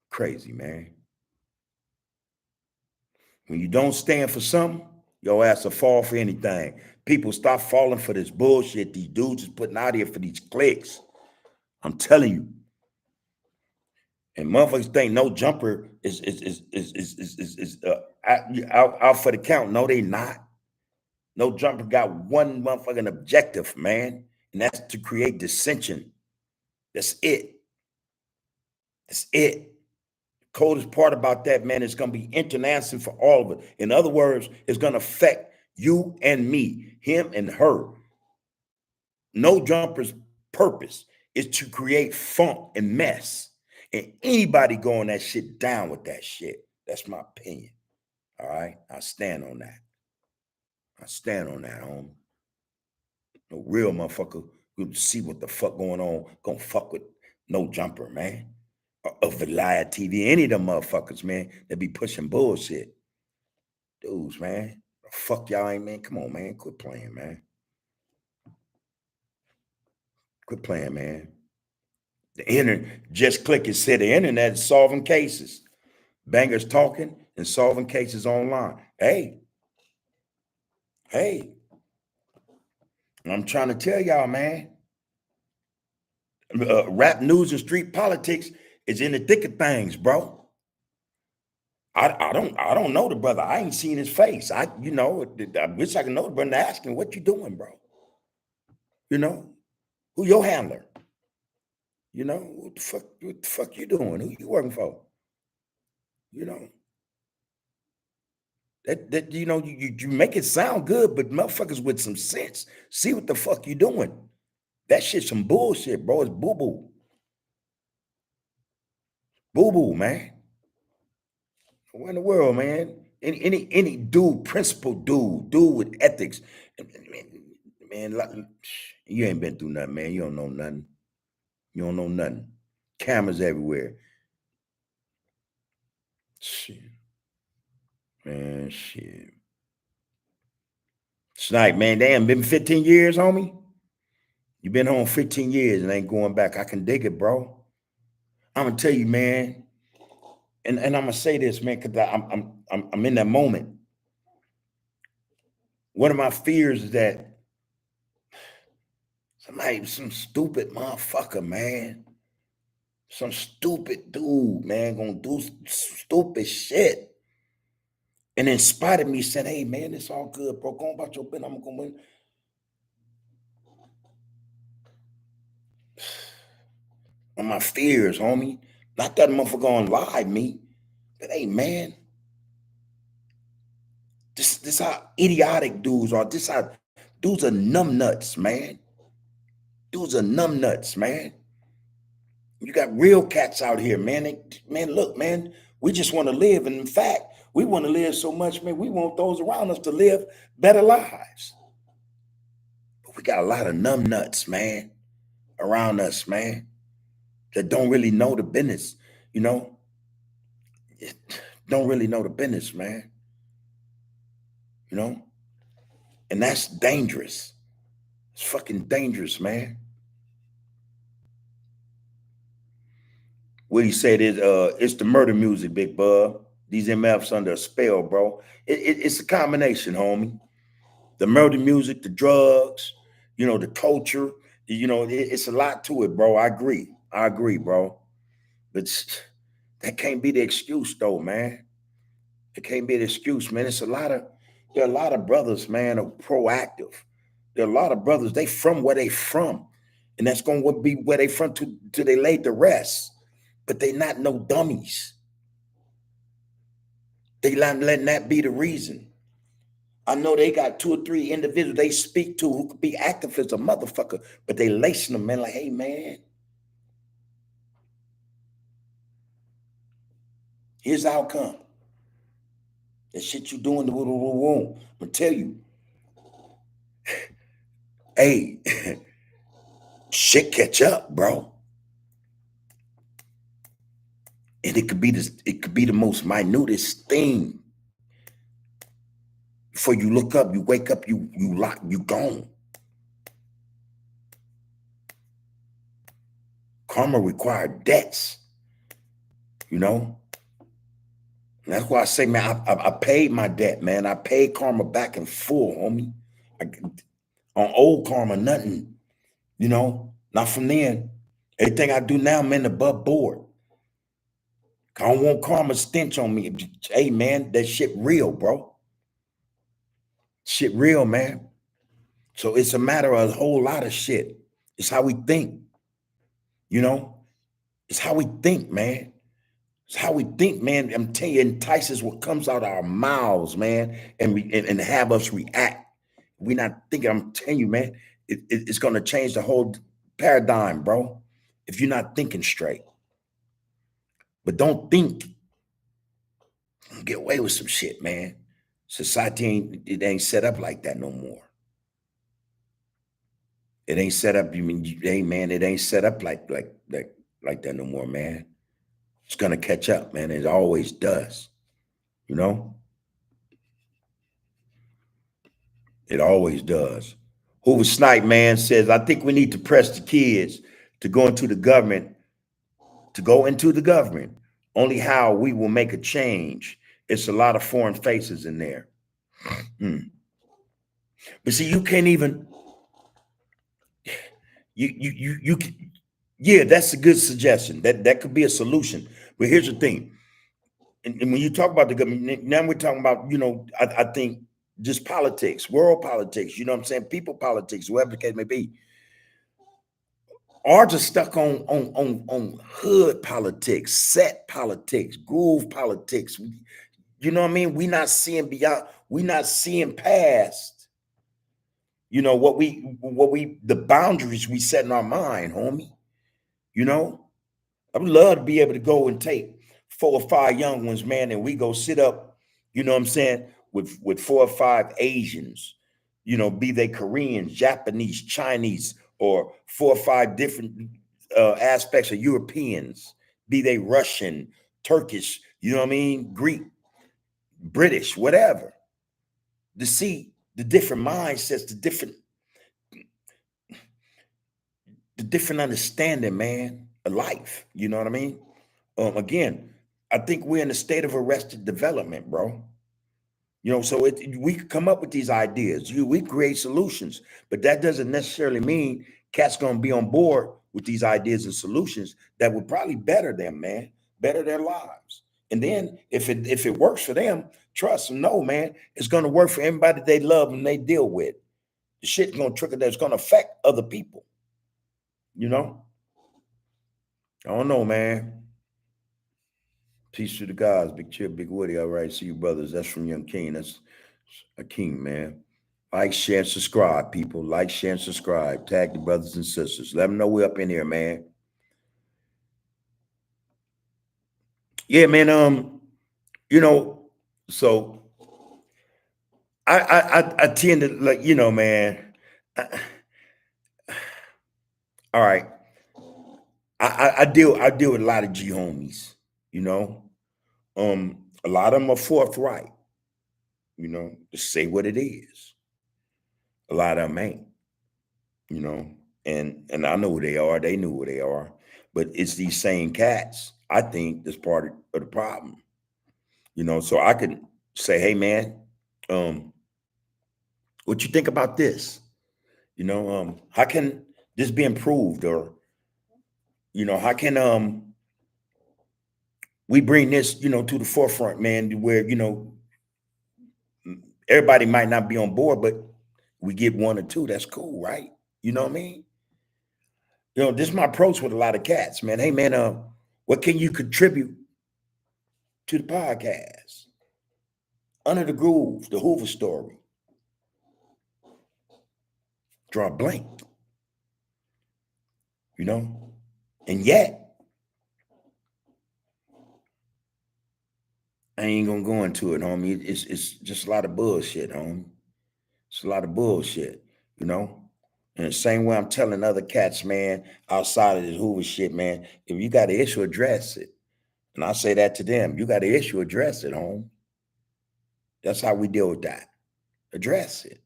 Crazy, man. When you don't stand for something, your ass will fall for anything. People stop falling for this bullshit these dudes is putting out here for these clicks. I'm telling you. And motherfuckers think no jumper is out for the count. No, they not. No jumper got one motherfucking objective, man, and that's to create dissension. That's it. That's it. Coldest part about that, man, is going to be international for all of it. In other words, it's going to affect you and me, him and her. No jumper's purpose is to create funk and mess. And anybody going that shit down with that shit. That's my opinion. All right? I stand on that. I stand on that, homie. No real motherfucker who see what the fuck going on, gonna fuck with no jumper, man. Or Velaya TV, any of them motherfuckers, man, that be pushing bullshit. Dudes, man. Fuck y'all ain't, man. Come on, man. Quit playing, man. Quit playing, man. The internet, just click and said the internet is solving cases. Bangers talking and solving cases online. Hey, I'm trying to tell y'all, man. Rap news and street politics is in the thick of things, bro. I don't know the brother. I ain't seen his face. I wish I could know the brother and ask him, what you doing, bro? You know, who your handler? You know, what the fuck you doing? Who you working for? You know, that you make it sound good, but motherfuckers with some sense, see what the fuck you doing. That shit's some bullshit, bro. It's boo-boo. Boo-boo, man. What in the world, man? Any dude, principled dude with ethics. Man, you ain't been through nothing, man. You don't know nothing. You don't know nothing. Cameras everywhere. Shit. Man, shit. Snipe, man, damn, been 15 years, homie. You been home 15 years and ain't going back. I can dig it, bro. I'm gonna tell you, man, and I'm gonna say this, man, because I'm in that moment. One of my fears is that some stupid motherfucker, man, some stupid dude, man, gonna do stupid shit. And in spite of me saying, hey, man, it's all good, bro. Go about your business. I'm gonna win. On my fears, homie. Not that motherfucker gonna lie to me. But hey, man, this how idiotic dudes are. This how dudes are numbnuts, man. Dudes are numbnuts, man. You got real cats out here, man. Man, look, man, we just want to live. And in fact, we want to live so much, man, we want those around us to live better lives. But we got a lot of numbnuts, man, around us, man, that don't really know the business, you know? Don't really know the business, man. You know? And that's dangerous. It's fucking dangerous, man. What he said is, it's the murder music, Big Bub. These MFs under a spell, bro. It's a combination, homie. The murder music, the drugs, the culture. It's a lot to it, bro. I agree, bro. But that can't be the excuse, though, man. It can't be an excuse, man. There are a lot of brothers, man, are proactive. There are a lot of brothers, they from where they from. And that's going to be where they from till they laid the rest. But they not no dummies. They not letting that be the reason. I know they got 2 or 3 individuals they speak to who could be active as a motherfucker, but they lacing them, man, like, hey, man, Here's the outcome. That shit you doing the womb. I'm gonna tell you, hey, shit catch up, bro. And it could be the most minutest thing. Before you look up, you wake up, you lock, you gone. Karma required debts, you know. And that's why I say, man, I paid my debt, man. I paid karma back in full, homie. On old karma, nothing, you know. Not from then. Everything I do now, man, above board. I don't want karma stench on me. Hey, man, that shit real, bro. Shit real, man. So it's a matter of a whole lot of shit. It's how we think, you know. It's how we think, man. It's how we think, man. I'm telling you, it entices what comes out of our mouths, man, and have us react. We're not thinking. I'm telling you, man, it's going to change the whole paradigm, bro. If you're not thinking straight, but don't think, get away with some shit, man. Society ain't set up like that no more. It ain't set up. You mean, hey, man, it ain't set up like that no more, man. It's gonna catch up, man. It always does. You know, it always does. Hoover Snipe, man, says, I think we need to press the kids to go into the government, Only how we will make a change. It's a lot of foreign faces in there. But see, you can't even, you yeah, that's a good suggestion. That could be a solution. But here's the thing. And when you talk about the government, now we're talking about, I think just politics, world politics, you know what I'm saying? People politics, whoever the case may be. Ours are stuck on hood politics, set politics, groove politics. You know what I mean? We're not seeing beyond, we're not seeing past, the boundaries we set in our mind, homie. You know? I would love to be able to go and take 4 or 5 young ones, man, and we go sit up, you know what I'm saying, with 4 or 5 Asians, be they Koreans, Japanese, Chinese, or 4 or 5 different aspects of Europeans, be they Russian, Turkish, you know what I mean, Greek, British, whatever, to see the different mindsets, the different understanding, man, of life. You know what I mean? Again, I think we're in a state of arrested development, bro. So we could come up with these ideas. We create solutions, but that doesn't necessarily mean cats gonna be on board with these ideas and solutions that would probably better them, man, better their lives. And then if it works for them, trust and know, man, it's gonna work for everybody they love and they deal with. The shit's gonna trickle that's gonna affect other people. You know, I don't know, man. Peace to the guys, Big Chip, Big Woody. All right, see you, brothers. That's from Young King. That's a king, man. Like, share, and subscribe, people. Like, share, and subscribe. Tag the brothers and sisters. Let them know we're up in here, man. Yeah, man. So I tend to like, man. I- all right. I deal with a lot of G homies, you know. A lot of them are forthright, to say what it is. A lot of them ain't. you know, and I know who they are. They knew who they are, but it's these same cats. I think that's part of the problem. So I could say, hey man, um, what you think about this? How can this be improved, or how can we bring this to the forefront, man, to where everybody might not be on board, but we get one or two. That's cool, right? You know what I mean? This is my approach with a lot of cats, man. Hey man, what can you contribute to the podcast? Under the Groove, the Hoover story. Draw a blank, you know? And yet, I ain't gonna go into it, homie. It's just a lot of bullshit, homie. It's a lot of bullshit, you know? And the same way I'm telling other cats, man, outside of this Hoover shit, man, if you got an issue, address it. And I say that to them. You got an issue, address it, home. That's how we deal with that. Address it,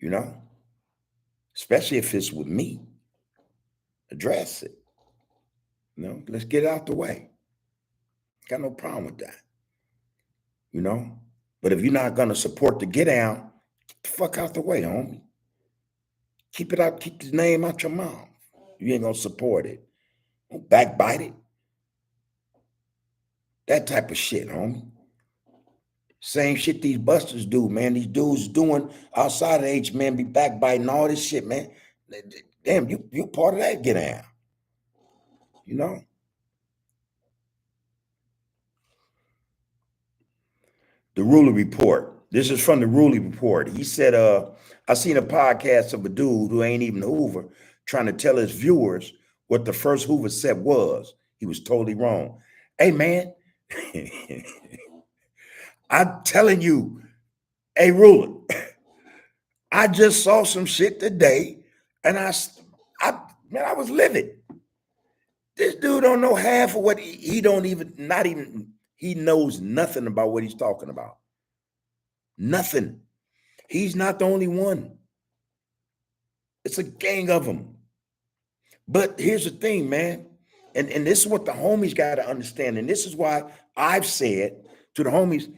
you know? Especially if it's with me. Address it. You know, let's get it out the way. Got no problem with that. You know? But if you're not gonna support the get down, get the fuck out the way, homie. Keep it out, keep the name out your mouth. You ain't gonna support it. Don't backbite it. That type of shit, homie. Same shit these busters do, man. These dudes doing outside of age, man, be backbiting all this shit, man. Damn, you part of that get down. You know? The Ruler Report. This is from the Ruler Report. He said, I seen a podcast of a dude who ain't even Hoover trying to tell his viewers what the first Hoover set was. He was totally wrong. Hey, man, I'm telling you, hey, Ruler, I just saw some shit today, and I was livid. This dude don't know half of what he don't even, not even, he knows nothing about what he's talking about. Nothing. He's not the only one. It's a gang of them. But here's the thing, man. And this is what the homies got to understand. And this is why I've said to the homies,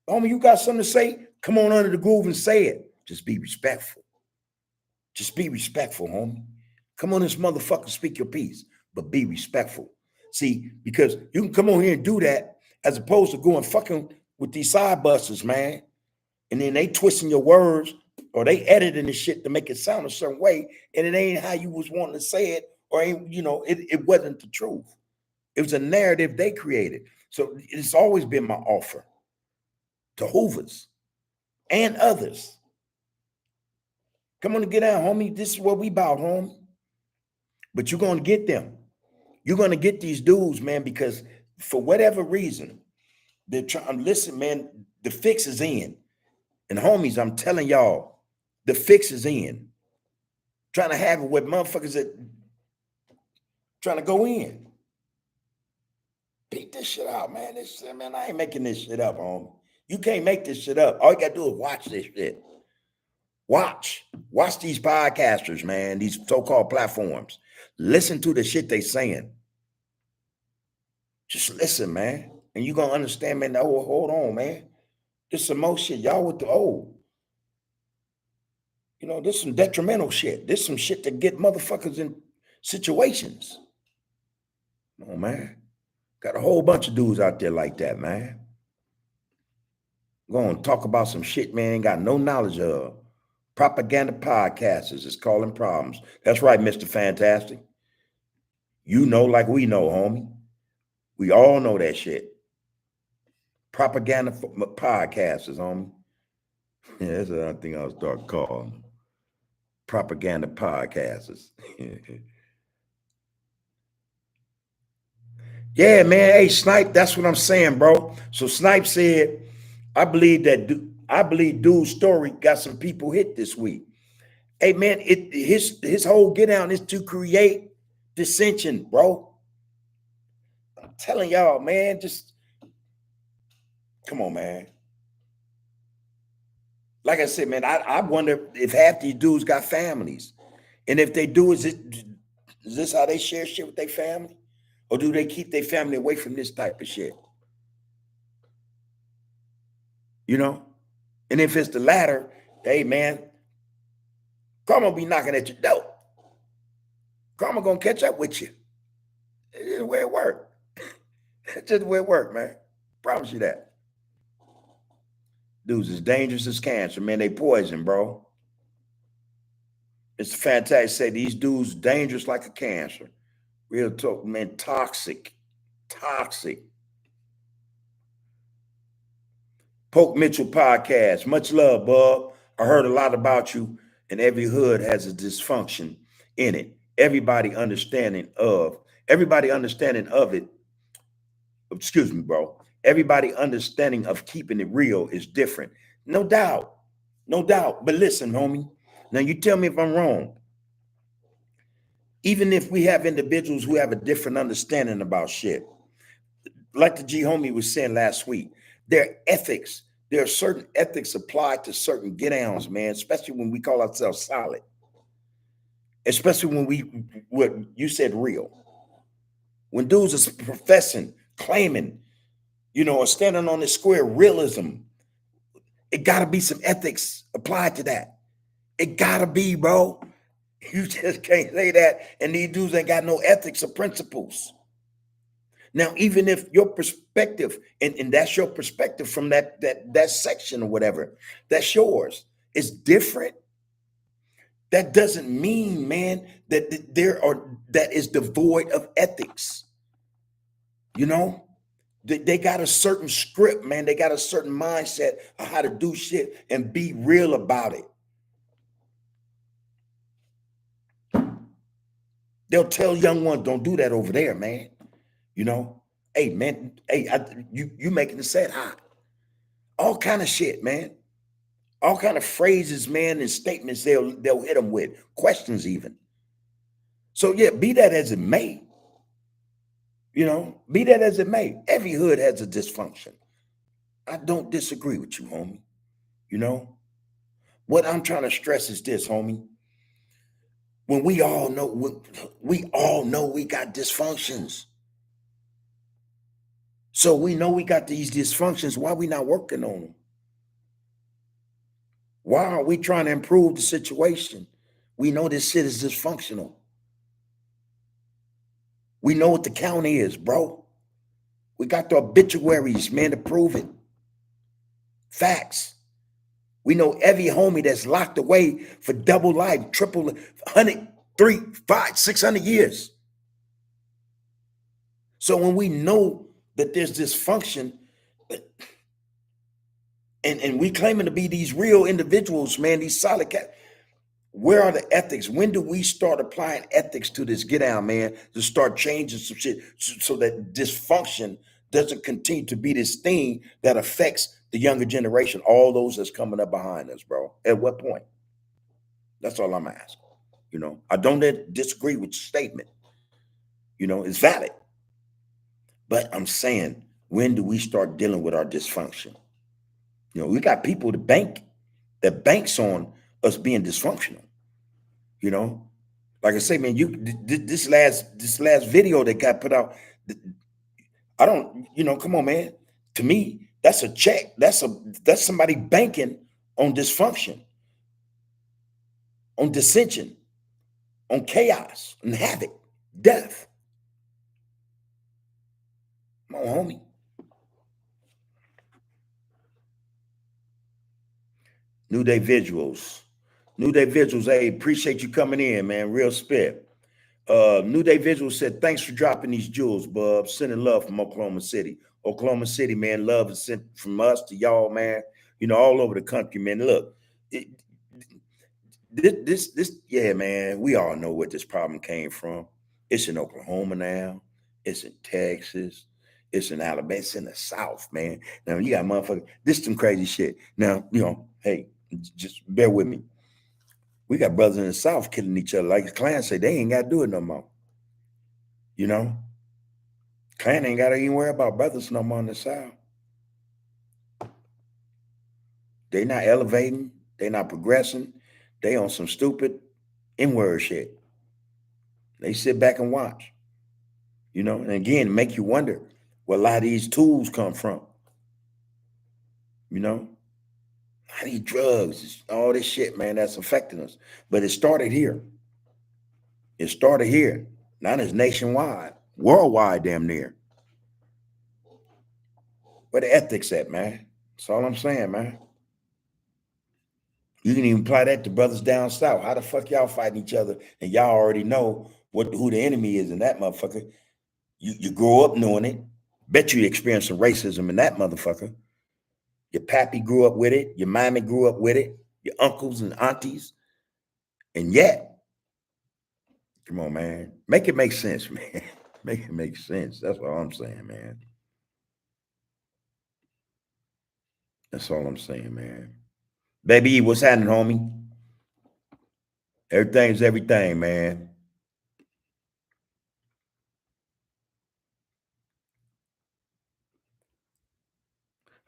homie, you got something to say? Come on under the groove and say it. Just be respectful. Just be respectful, homie. Come on, this motherfucker, speak your piece, but be respectful. See, because you can come on here and do that as opposed to going fucking with these side busters, man. And then they twisting your words or they editing the shit to make it sound a certain way, and it ain't how you was wanting to say it, or ain't, you know, it wasn't the truth. It was a narrative they created. So it's always been my offer to Hoovers and others. Come on and get out, homie. This is what we about, homie. But you're going to get them. You're going to get these dudes, man, because for whatever reason, they're trying, listen, man, the fix is in. And homies, I'm telling y'all, the fix is in. Trying to have it with motherfuckers that trying to go in. Beat this shit out, man. This shit, man, I ain't making this shit up, homie. You can't make this shit up. All you got to do is watch this shit. Watch these podcasters, man, these so-called platforms. Listen to the shit they saying. Just listen, man. And you're going to understand, man, oh, hold on, man. This some more shit. Y'all with the old. You know, this some detrimental shit. This some shit that get motherfuckers in situations. Oh, man. Got a whole bunch of dudes out there like that, man. Going to talk about some shit, man, ain't got no knowledge of. Propaganda podcasters is calling problems. That's right, Mr. Fantastic. You know like we know, homie. We all know that shit. Propaganda podcasters, homie. Yeah, that's another thing I'll start calling them. Propaganda podcasters. Yeah, man. Hey, Snipe, that's what I'm saying, bro. So Snipe said, I believe dude's story got some people hit this week. Hey, man, his whole get down is to create dissension, bro. I'm telling y'all, man, just come on, man. Like I said, man, I wonder if half these dudes got families. And if they do, is this how they share shit with their family? Or do they keep their family away from this type of shit? You know? And if it's the latter, hey, man, karma be knocking at your door. Karma gonna catch up with you. It's just the way it work. It's just the way it work, man. Promise you that. Dudes is dangerous as cancer, man. They poison, bro. It's fantastic. Say these dudes dangerous like a cancer. Real talk, man. Toxic. Poke Mitchell podcast. Much love, bub. I heard a lot about you, and every hood has a dysfunction in it. Everybody understanding of it. Excuse me, bro. Everybody understanding of keeping it real is different. No doubt. No doubt. But listen, homie. Now you tell me if I'm wrong. Even if we have individuals who have a different understanding about shit, like the G homie was saying last week, their ethics, there are certain ethics applied to certain get downs, man, especially when we call ourselves solid, especially when what you said, real. When dudes are professing, claiming, or standing on the square realism, it got to be some ethics applied to that. It got to be, bro. You just can't say that, and these dudes ain't got no ethics or principles. Now, even if your perspective, and that's your perspective from that section or whatever, that's yours, is different. That doesn't mean, man, that that is devoid of ethics. They got a certain script, man. They got a certain mindset of how to do shit and be real about it. They'll tell young ones, don't do that over there, man. Hey, man, hey, you making the set hot. All kind of shit, man. All kind of phrases, man, and statements they'll hit them with, questions even. So yeah, be that as it may, be that as it may, every hood has a dysfunction. I don't disagree with you, homie. What I'm trying to stress is this, homie. When we all know we got dysfunctions. So we know we got these dysfunctions. Why are we not working on them? Why are we trying to improve the situation? We know this shit is dysfunctional. We know what the count is, bro. We got the obituaries, man, to prove it. Facts. We know every homie that's locked away for double life, triple, 100, 3, 5, 600 years. So when we know that there's dysfunction, and we claiming to be these real individuals, man, these solid cats, where are the ethics? When do we start applying ethics to this get down, man, to start changing some shit so that dysfunction doesn't continue to be this thing that affects the younger generation, all those that's coming up behind us, bro? At what point? That's all I'm asking. I don't disagree with your statement. It's valid. But I'm saying, when do we start dealing with our dysfunction? We got people that banks on us being dysfunctional. Like I say, man, this last video that got put out, I don't, come on, man. To me, that's a check. That's somebody banking on dysfunction, on dissension, on chaos and havoc, death. Come on, homie. New Day Visuals. Hey, appreciate you coming in, man. Real spit. New Day Visuals said, thanks for dropping these jewels, bub. Sending love from Oklahoma City. Oklahoma City, man. Love is sent from us to y'all, man. All over the country, man. Look, yeah, man. We all know where this problem came from. It's in Oklahoma now. It's in Texas. It's in Alabama. It's in the South, man. Now you got motherfuckers. This some crazy shit. Now, hey, just bear with me. We got brothers in the South killing each other. Like the Klan say, they ain't got to do it no more. Klan ain't got to even worry about brothers no more in the South. They not elevating. They not progressing. They on some stupid N-word shit. They sit back and watch. And again, make you wonder where a lot of these tools come from. How these drugs, all this shit, man, that's affecting us. But it started here. It started here. Now it's nationwide, worldwide, damn near. Where the ethics at, man? That's all I'm saying, man. You can even apply that to brothers down south. How the fuck y'all fighting each other and y'all already know who the enemy is in that motherfucker? You grow up knowing it. Bet you experienced some racism in that motherfucker. Your pappy grew up with it. Your mommy grew up with it. Your uncles and aunties. And yet, come on, man. Make it make sense, man. Make it make sense. That's what I'm saying, man. That's all I'm saying, man. Baby E, what's happening, homie? Everything's everything, man.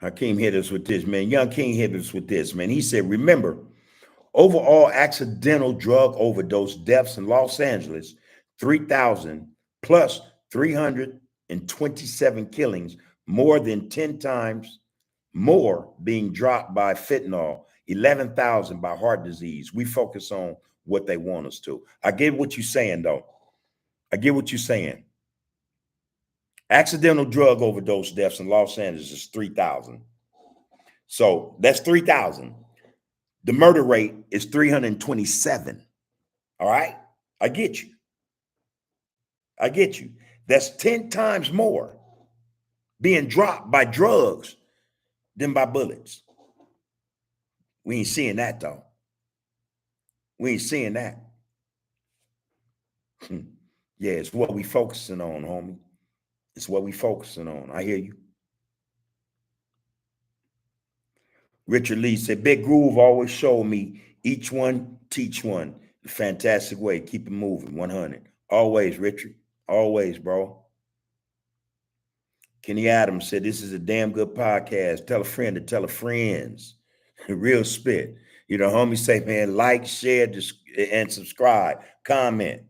Hakeem hit us with this, man. Young King hit us with this, man. He said, remember, overall accidental drug overdose deaths in Los Angeles, 3,000 plus 327 killings, more than 10 times more being dropped by fentanyl, 11,000 by heart disease. We focus on what they want us to. I get what you're saying, though. I get what you're saying. Accidental drug overdose deaths in Los Angeles is 3,000. So that's 3,000. The murder rate is 327. All right. I get you. I get you. That's 10 times more being dropped by drugs than by bullets. We ain't seeing that, though. We ain't seeing that. Yeah, it's what we focusing on, homie. It's what we focusing on. I hear you. Richard Lee said, Big Groove always showed me each one, teach one. Fantastic way. Keep it moving. 100. Always, Richard. Always, bro. Kenny Adams said, this is a damn good podcast. Tell a friend to tell a friends. Real spit. You know, homie say, man, like, share, and subscribe, comment.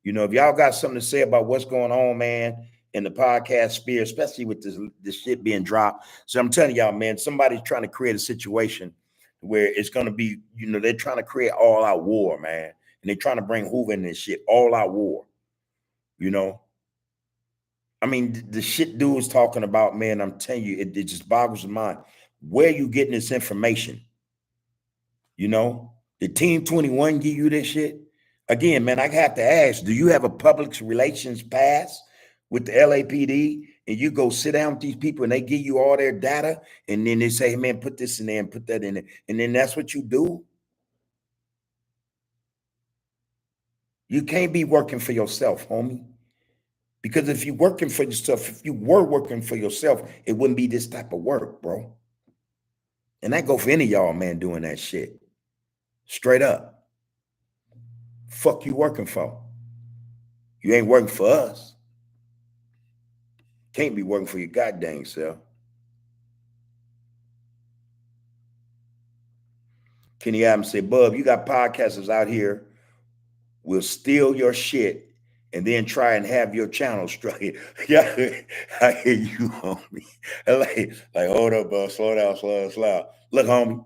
You know, if y'all got something to say about what's going on, man, in the podcast sphere, especially with this shit being dropped. So I'm telling y'all, man, somebody's trying to create a situation where it's going to be, you know, they're trying to create all out war, man. And they're trying to bring Hoover in this shit, all out war, you know. I mean, the shit dude was talking about, man, I'm telling you, it just boggles the mind. Where you getting this information? You know, did Team 21 give you this shit? Again, man, I have to ask, do you have a public relations pass with the LAPD and you go sit down with these people and they give you all their data and then they say, hey, man, put this in there and put that in there. And then that's what you do? You can't be working for yourself, homie. Because if you're working for yourself, if you were working for yourself, it wouldn't be this type of work, bro. And that go for any of y'all, man, doing that shit. Straight up. Fuck you working for? You ain't working for us. Can't be working for your goddamn self. Kenny Adams said, Bub, you got podcasters out here will steal your shit and then try and have your channel struck. Yeah, I hear you, homie. Like, hold up, bro. Slow down, slow down, slow down. Look, homie.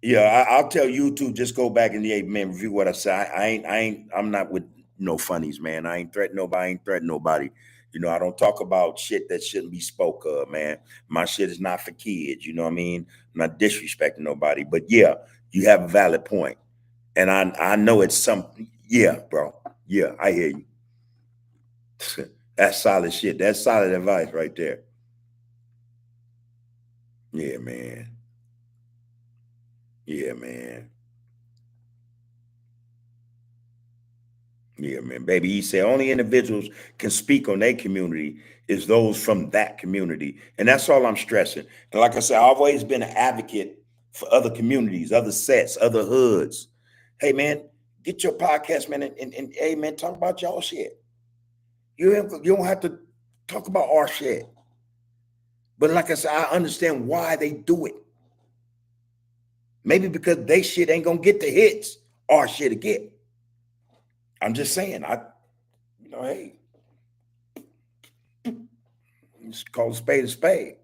Yeah, I'll tell you to just go back and man, review what I said. I'm not with no funnies, man. I ain't threatening nobody. I ain't threatening nobody. You know, I don't talk about shit that shouldn't be spoke of, man. My shit is not for kids. You know what I mean? I'm not disrespecting nobody, but yeah, you have a valid point, and I know it's something. Yeah, bro. Yeah, I hear you. That's solid shit. That's solid advice right there. Yeah, man. Yeah, man. Yeah, man, baby. He said only individuals can speak on their community is those from that community. And that's all I'm stressing. And like I said, I've always been an advocate for other communities, other sets, other hoods. Hey, man, get your podcast, man, and hey, man, talk about y'all shit. You don't have to talk about our shit. But like I said, I understand why they do it. Maybe because they shit ain't gonna get the hits our shit to get. I'm just saying, hey, just call a spade a spade.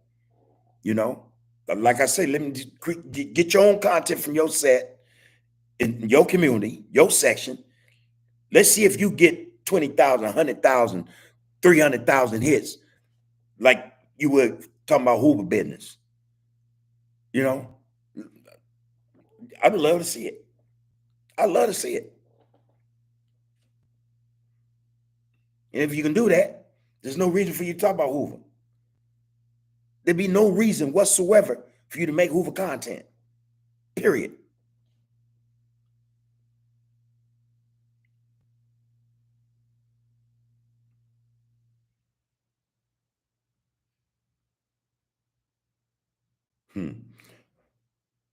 You know, like I say, let me get your own content from your set in your community, your section. Let's see if you get 20,000, 100,000, 300,000 hits like you were talking about Hoover business. You know, I would love to see it. I love to see it. And if you can do that, there's no reason for you to talk about Hoover. There'd be no reason whatsoever for you to make Hoover content. Period. Hmm.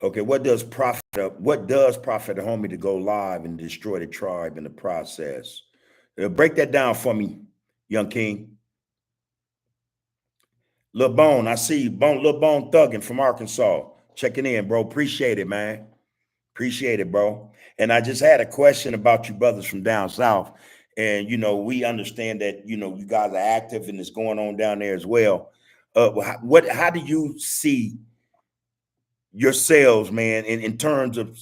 Okay, what does profit a homie to go live and destroy the tribe in the process? Break that down for me, young king. Lil Bone, I see you. Lil Bone Thuggin from Arkansas. Checking in, bro. Appreciate it, man. Appreciate it, bro. And I just had a question about you brothers from down south. And we understand that you guys are active and it's going on down there as well. How do you see yourselves, man, in terms of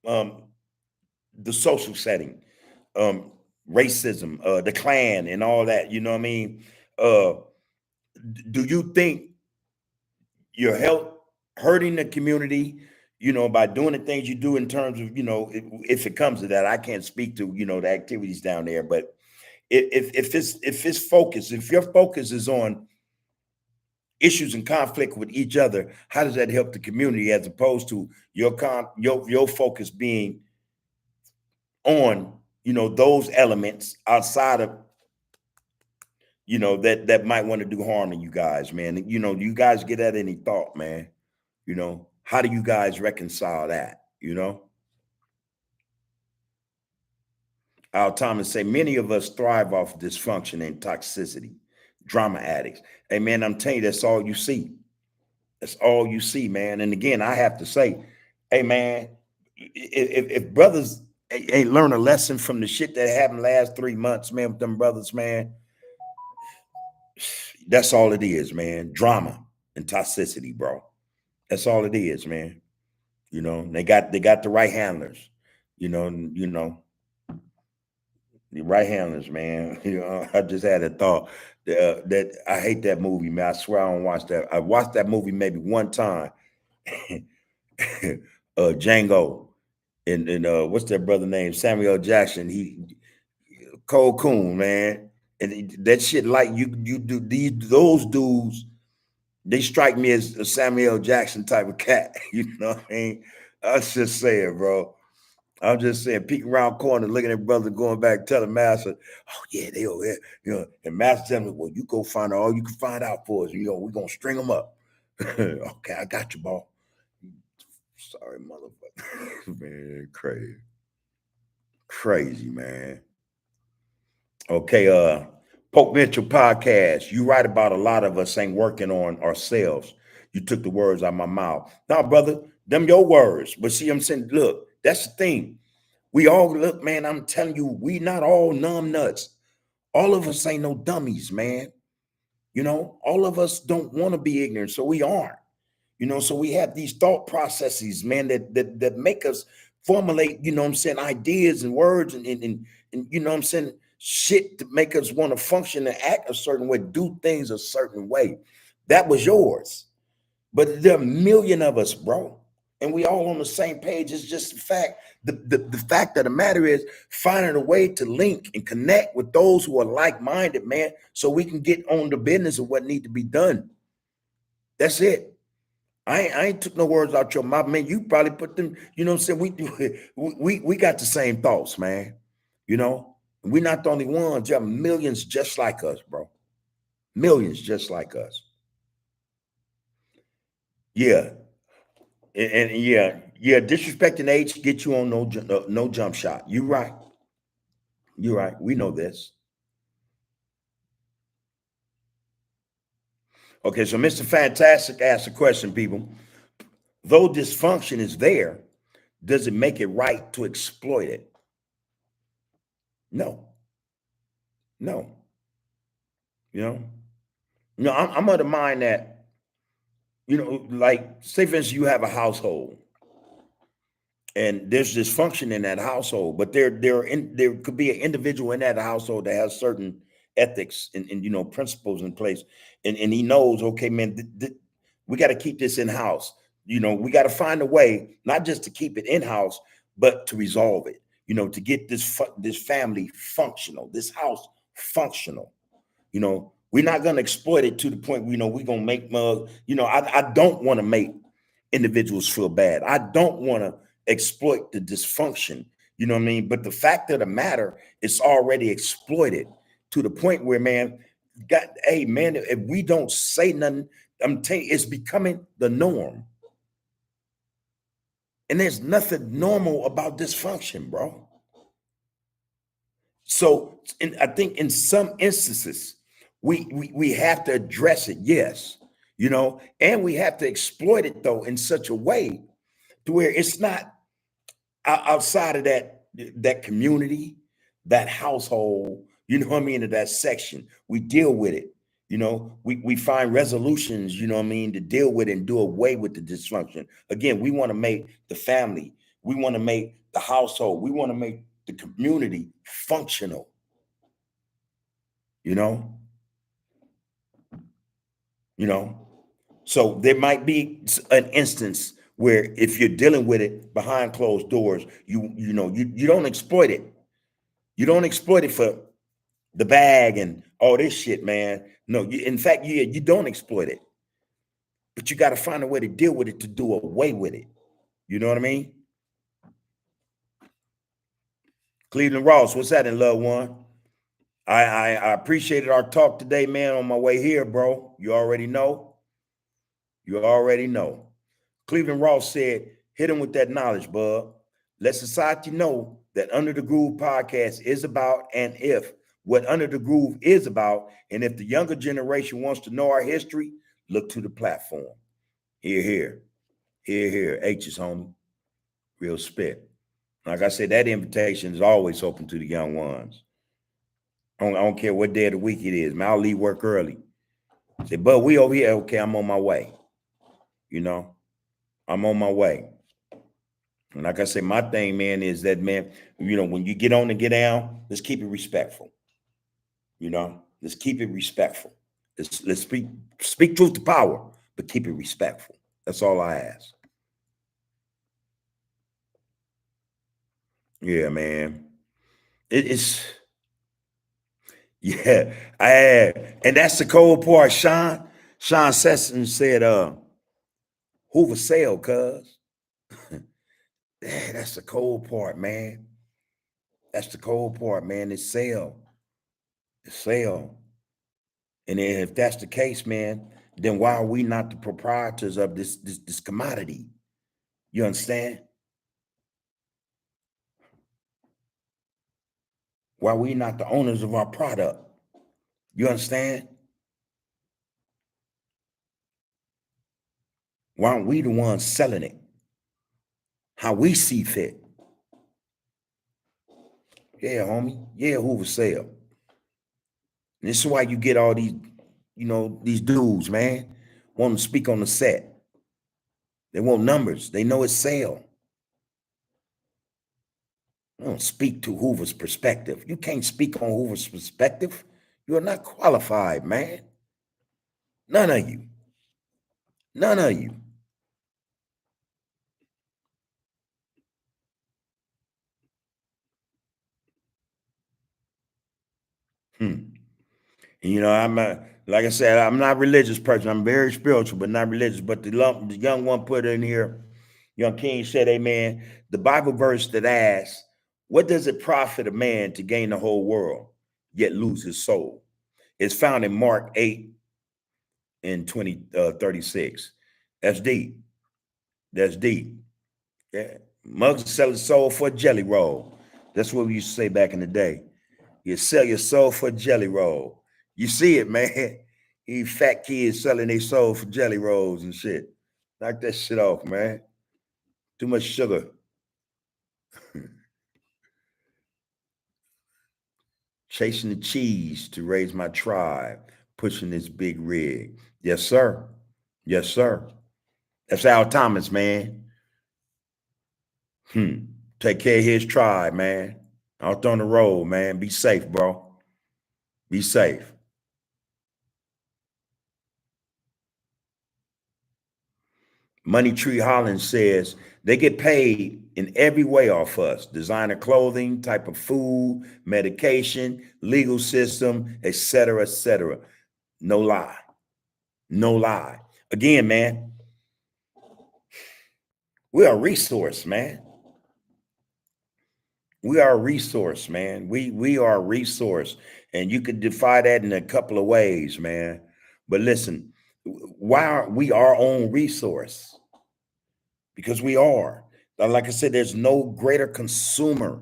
um the social setting, um, racism, the Klan, and all that? You know what I mean? Uh, do you think you're hurting the community? By doing the things you do in terms of if it comes to that, I can't speak to the activities down there, but if your focus is on issues and conflict with each other, how does that help the community as opposed to your focus being on those elements outside of that might want to do harm to you guys, man? Do you guys get at any thought, man? How do you guys reconcile that? Al Thomas say many of us thrive off dysfunction and toxicity, drama addicts. Hey man, I'm telling you, that's all you see. That's all you see, man. And again, I have to say, hey man, if brothers ain't learn a lesson from the shit that happened last 3 months, man, with them brothers, man, that's all it is, man. Drama and toxicity, bro. That's all it is, man. They got the right handlers. The right handlers, man. I just had a thought that I hate that movie, man. I swear I don't watch that. I watched that movie maybe one time. Django and what's that brother name? Samuel Jackson. He Cole Coon, man. And that shit, like you do those dudes, they strike me as a Samuel Jackson type of cat. You know what I mean? I was just saying, bro. I'm just saying, peeking around corner, looking at brother going back, telling Master, oh yeah, they over here, and Master telling me, well, you go find out all you can find out for us. We're gonna string them up. Okay, I got you, ball. Sorry, motherfucker. Man, crazy. Crazy, man. Okay, Pope Mitchell podcast. You write about a lot of us ain't working on ourselves. You took the words out of my mouth. Now, brother, them your words. But see, I'm saying, look, that's the thing. We all look, man. I'm telling you, we not all numb nuts. All of us ain't no dummies, man. All of us don't want to be ignorant, so we aren't. So we have these thought processes, man, that make us formulate, what I'm saying, ideas and words and what I'm saying, shit to make us want to function and act a certain way, do things a certain way. That was yours. But there are a million of us, bro. And we all on the same page. It's just the fact. The fact of the matter is finding a way to link and connect with those who are like-minded, man, so we can get on the business of what need to be done. That's it. I ain't took no words out your mouth, man. You probably put them, what I'm saying? We got the same thoughts, man. We're not the only ones. There are millions just like us, bro. Millions just like us. Yeah. And yeah, disrespecting age get you on no jump shot. You right. You're right. We know this. Okay, so Mr. Fantastic asked a question, people. Though dysfunction is there, does it make it right to exploit it? No, no. You know, I'm of the mind that, like, say for instance, you have a household and there's dysfunction in that household, but there could be an individual in that household that has certain ethics and principles in place, and he knows, okay, man, we got to keep this in house. We got to find a way not just to keep it in house, but to resolve it. To get this family functional, this house functional. We're not going to exploit it to the point we're going to make I don't want to make individuals feel bad. I don't want to exploit the dysfunction, you know what I mean? But the fact of the matter, it's already exploited to the point where, man, hey man, if we don't say nothing, I'm telling you, it's becoming the norm. And there's nothing normal about dysfunction, bro. So I think in some instances, we have to address it, yes, and we have to exploit it though in such a way to where it's not outside of that community, that household, you know what I mean, of that section. We deal with it. We find resolutions, you know what I mean, to deal with and do away with the dysfunction. Again, we want to make the family, we want to make the household, we want to make the community functional, you know, you know. So there might be an instance where if you're dealing with it behind closed doors, you don't exploit it. You don't exploit it for the bag and all this shit, man. No, in fact, you don't exploit it, but you got to find a way to deal with it to do away with it. You know what I mean? Cleveland Ross, what's that in love one? I appreciated our talk today, man. On my way here, bro. You already know. You already know. Cleveland Ross said, hit him with that knowledge, bub. Let society know that Under the Groove podcast is about, and if what Under the Groove is about, and if the younger generation wants to know our history, look to the platform. Here, here. Here, here. H's, homie. Real spit. Like I said, that invitation is always open to the young ones. I don't care what day of the week it is, man. I'll leave work early. Say, but we over here. Okay, I'm on my way. I'm on my way. And like I said, my thing, man, is that, man, when you get on and get down, let's keep it respectful. Let's keep it respectful. Let's speak truth to power, but keep it respectful. That's all I ask. Yeah, man. It's yeah. And that's the cold part. Sean Sesson said, Hoover sale, cuz. That's the cold part, man. That's the cold part, man. It's sale. It's sale. And then if that's the case, man, then why are we not the proprietors of this commodity? You understand? Why are we not the owners of our product? You understand? Why aren't we the ones selling it? How we see fit. Yeah, homie. Yeah, Hoover sale. And this is why you get all these dudes, man, want to speak on the set. They want numbers. They know it's sale. They don't speak to Hoover's perspective. You can't speak on Hoover's perspective. You are not qualified, man. None of you. None of you. And, I'm like I said, I'm not a religious person. I'm very spiritual, but not religious. But the young one put in here, young King said, amen. The Bible verse that asks, what does it profit a man to gain the whole world, yet lose his soul? It's found in Mark 8 and 36. That's deep. That's deep. Yeah. Mugs sell his soul for a jelly roll. That's what we used to say back in the day. You sell your soul for a jelly roll. You see it, man. These fat kids selling their soul for jelly rolls and shit. Knock that shit off, man. Too much sugar. Chasing the cheese to raise my tribe, pushing this big rig. Yes, sir. Yes, sir. That's Al Thomas, man. Take care of his tribe, man. Out on the road, man. Be safe, bro. Be safe. Money Tree Hollins says they get paid in every way off us: designer clothing, type of food, medication, legal system, etc., etc. No lie. No lie. Again, man, we are a resource, man. We are a resource, man. We are a resource. And you could define that in a couple of ways, man. But listen, Why aren't we our own resource? Because we are. Like I said, there's no greater consumer,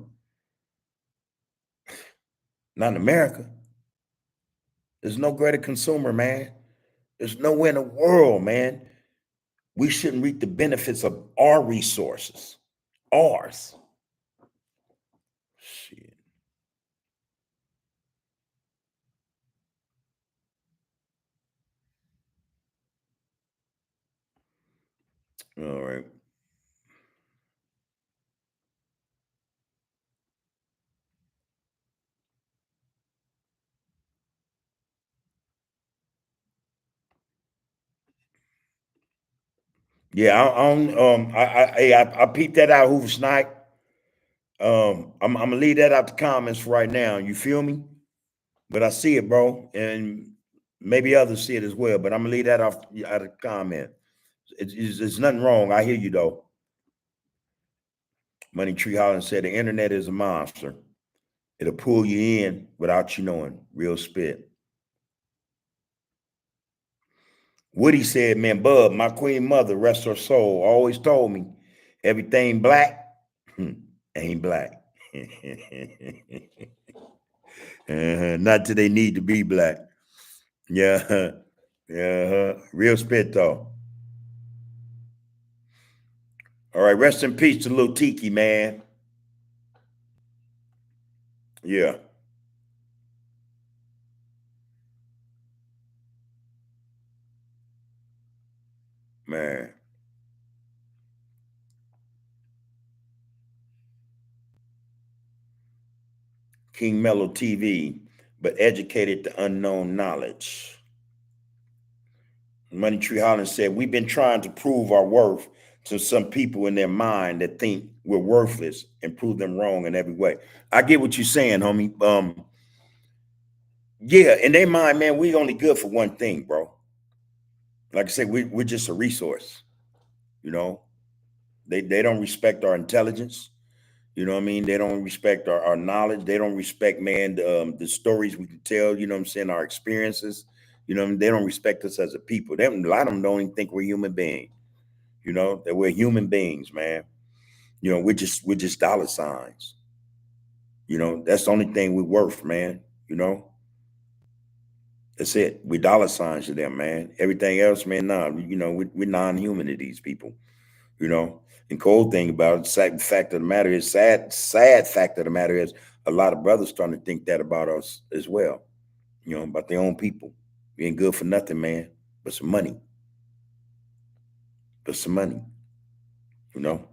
not in America. There's no greater consumer, man. There's nowhere in the world, man. We shouldn't reap the benefits of our resources. Ours. Shit. All right. Yeah, I peeped that out, Hoover Snipe. I'm gonna leave that out the comments for right now. You feel me? But I see it, bro, and maybe others see it as well. But I'm gonna leave that off out of the comment. It's nothing wrong. I hear you though. Money Tree Holland said the internet is a monster. It'll pull you in without you knowing. Real spit. Woody said, man, Bub, my queen mother, rest her soul, always told me everything black ain't black. Not till they need to be black. Yeah. Yeah. Real spit though. All right. Rest in peace to Lil Tiki, man. Yeah, man. King Mellow TV, but educated to unknown knowledge. Money Tree Holland said, we've been trying to prove our worth to some people in their mind that think we're worthless and prove them wrong in every way. I get what you're saying, homie. Yeah, in their mind, man, we only good for one thing, bro. Like I said, we're just a resource, you know. They don't respect our intelligence. You know what I mean? They don't respect our knowledge. They don't respect, man, the stories we can tell, you know what I'm saying, our experiences. You know, they don't respect us as a people. A lot of them don't even think we're human beings. You know, that we're human beings, man. You know, we're just dollar signs. You know, that's the only thing we're worth, man. You know, that's it. We're dollar signs to them, man. Everything else, man, nah, you know, we're non-human to these people, you know. And cold thing about it, sad fact of the matter is, sad fact of the matter is, a lot of brothers starting to think that about us as well, you know, about their own people. We ain't good for nothing, man, but some money, you know.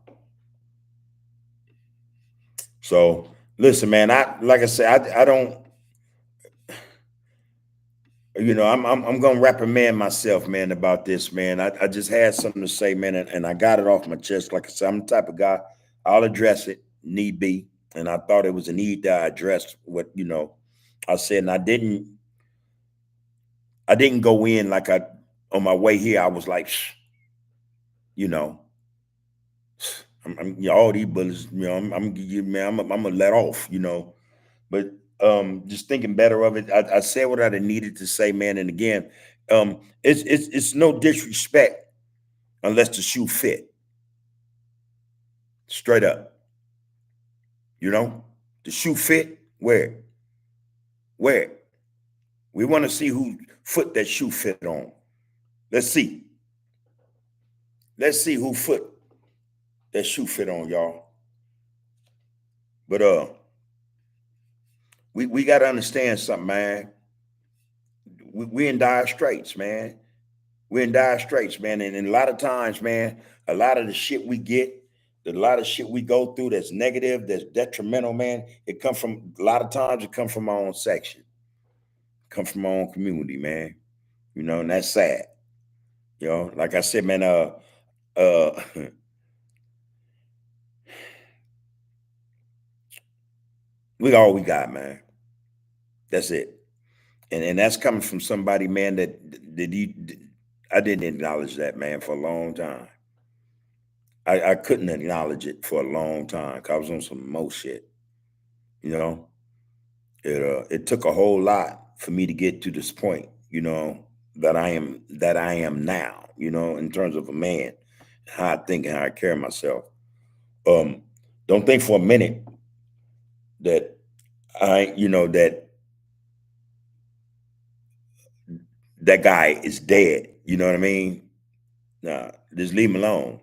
So listen, man, I like I said, I don't, you know, I'm gonna reprimand myself, man, about this, man. I just had something to say, man, and I got it off my chest. Like I said, I'm the type of guy, I'll address it, need be. And I thought it was a need that I addressed what, you know, I said, and I didn't go in like I on my way here, I was like, shh, you know, you know, all these bullets, you know, man, I'm gonna let off, you know. But just thinking better of it, I said what I needed to say, man. And again, it's no disrespect unless the shoe fit. Straight up. You know? The shoe fit, wear it. Wear it. We want to see who foot that shoe fit on. Let's see. Let's see who foot that shoe fit on, y'all. But we gotta understand something, man. We in dire straits, man. We're in dire straits, man. And a lot of times, man, a lot of the shit we get, a lot of shit we go through that's negative, that's detrimental, man, it come from a lot of times it come from our own section, come from our own community, man. You know, and that's sad. You know, like I said, man, uh we all we got, man. That's it. And that's coming from somebody, man, that I didn't acknowledge that, man, for a long time. I couldn't acknowledge it for a long time because I was on some more shit, you know. It took a whole lot for me to get to this point, you know, that I am now, you know, in terms of a man, how I think and how I carry myself. Um, don't think for a minute that that guy is dead. You know what I mean? Nah, just leave him alone.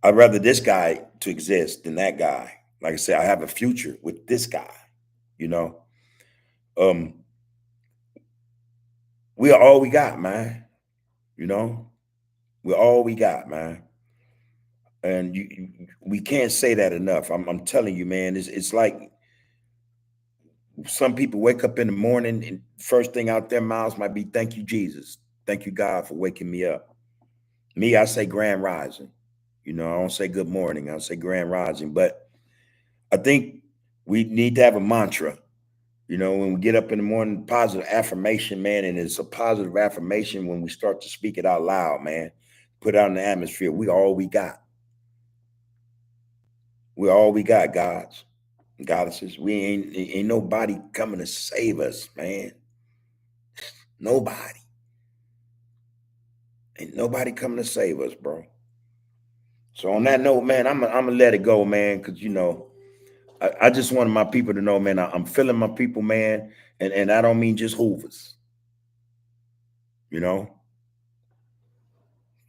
I'd rather this guy to exist than that guy. Like I said, I have a future with this guy, you know. Um, we are all we got, man. You know, we're all we got, man. And we can't say that enough. I'm telling you, man. It's like some people wake up in the morning and first thing out their mouths might be, "Thank you, Jesus. Thank you, God, for waking me up." Me, I say grand rising. You know, I don't say good morning. I say grand rising. But I think we need to have a mantra. You know, when we get up in the morning, positive affirmation, man, and it's a positive affirmation when we start to speak it out loud, man. Put it out in the atmosphere. We all we got. We all we got, gods, goddesses. We ain't nobody coming to save us, man. Nobody. Ain't nobody coming to save us, bro. So on that note, man, I'm gonna let it go, man, because you know, I just wanted my people to know, man, I'm feeling my people, man, and I don't mean just Hoovers, you know.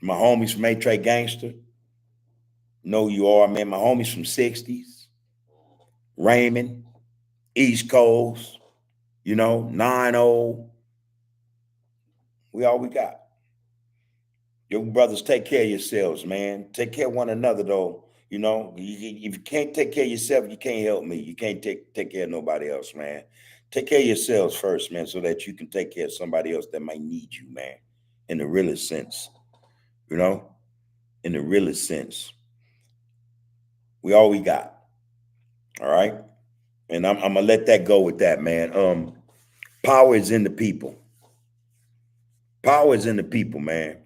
My homies from A-Tray Gangster, know who you are, man. My homies from 60s, Raymond, East Coast, you know, 9-0. We all we got. Your brothers, take care of yourselves, man. Take care of one another, though. You know, if you can't take care of yourself, you can't help me. You can't take care of nobody else, man. Take care of yourselves first, man, so that you can take care of somebody else that might need you, man. In the realest sense, you know, in the realest sense, we all we got. All right, and I'm gonna let that go with that, man. Power is in the people. Power is in the people, man.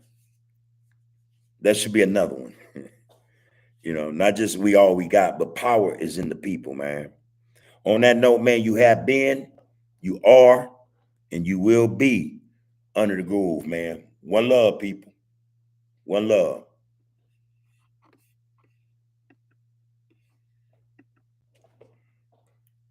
That should be another one. You know, not just we all we got, but power is in the people, man. On that note, man, you have been, you are, and you will be under the groove, man. One love, people. One love.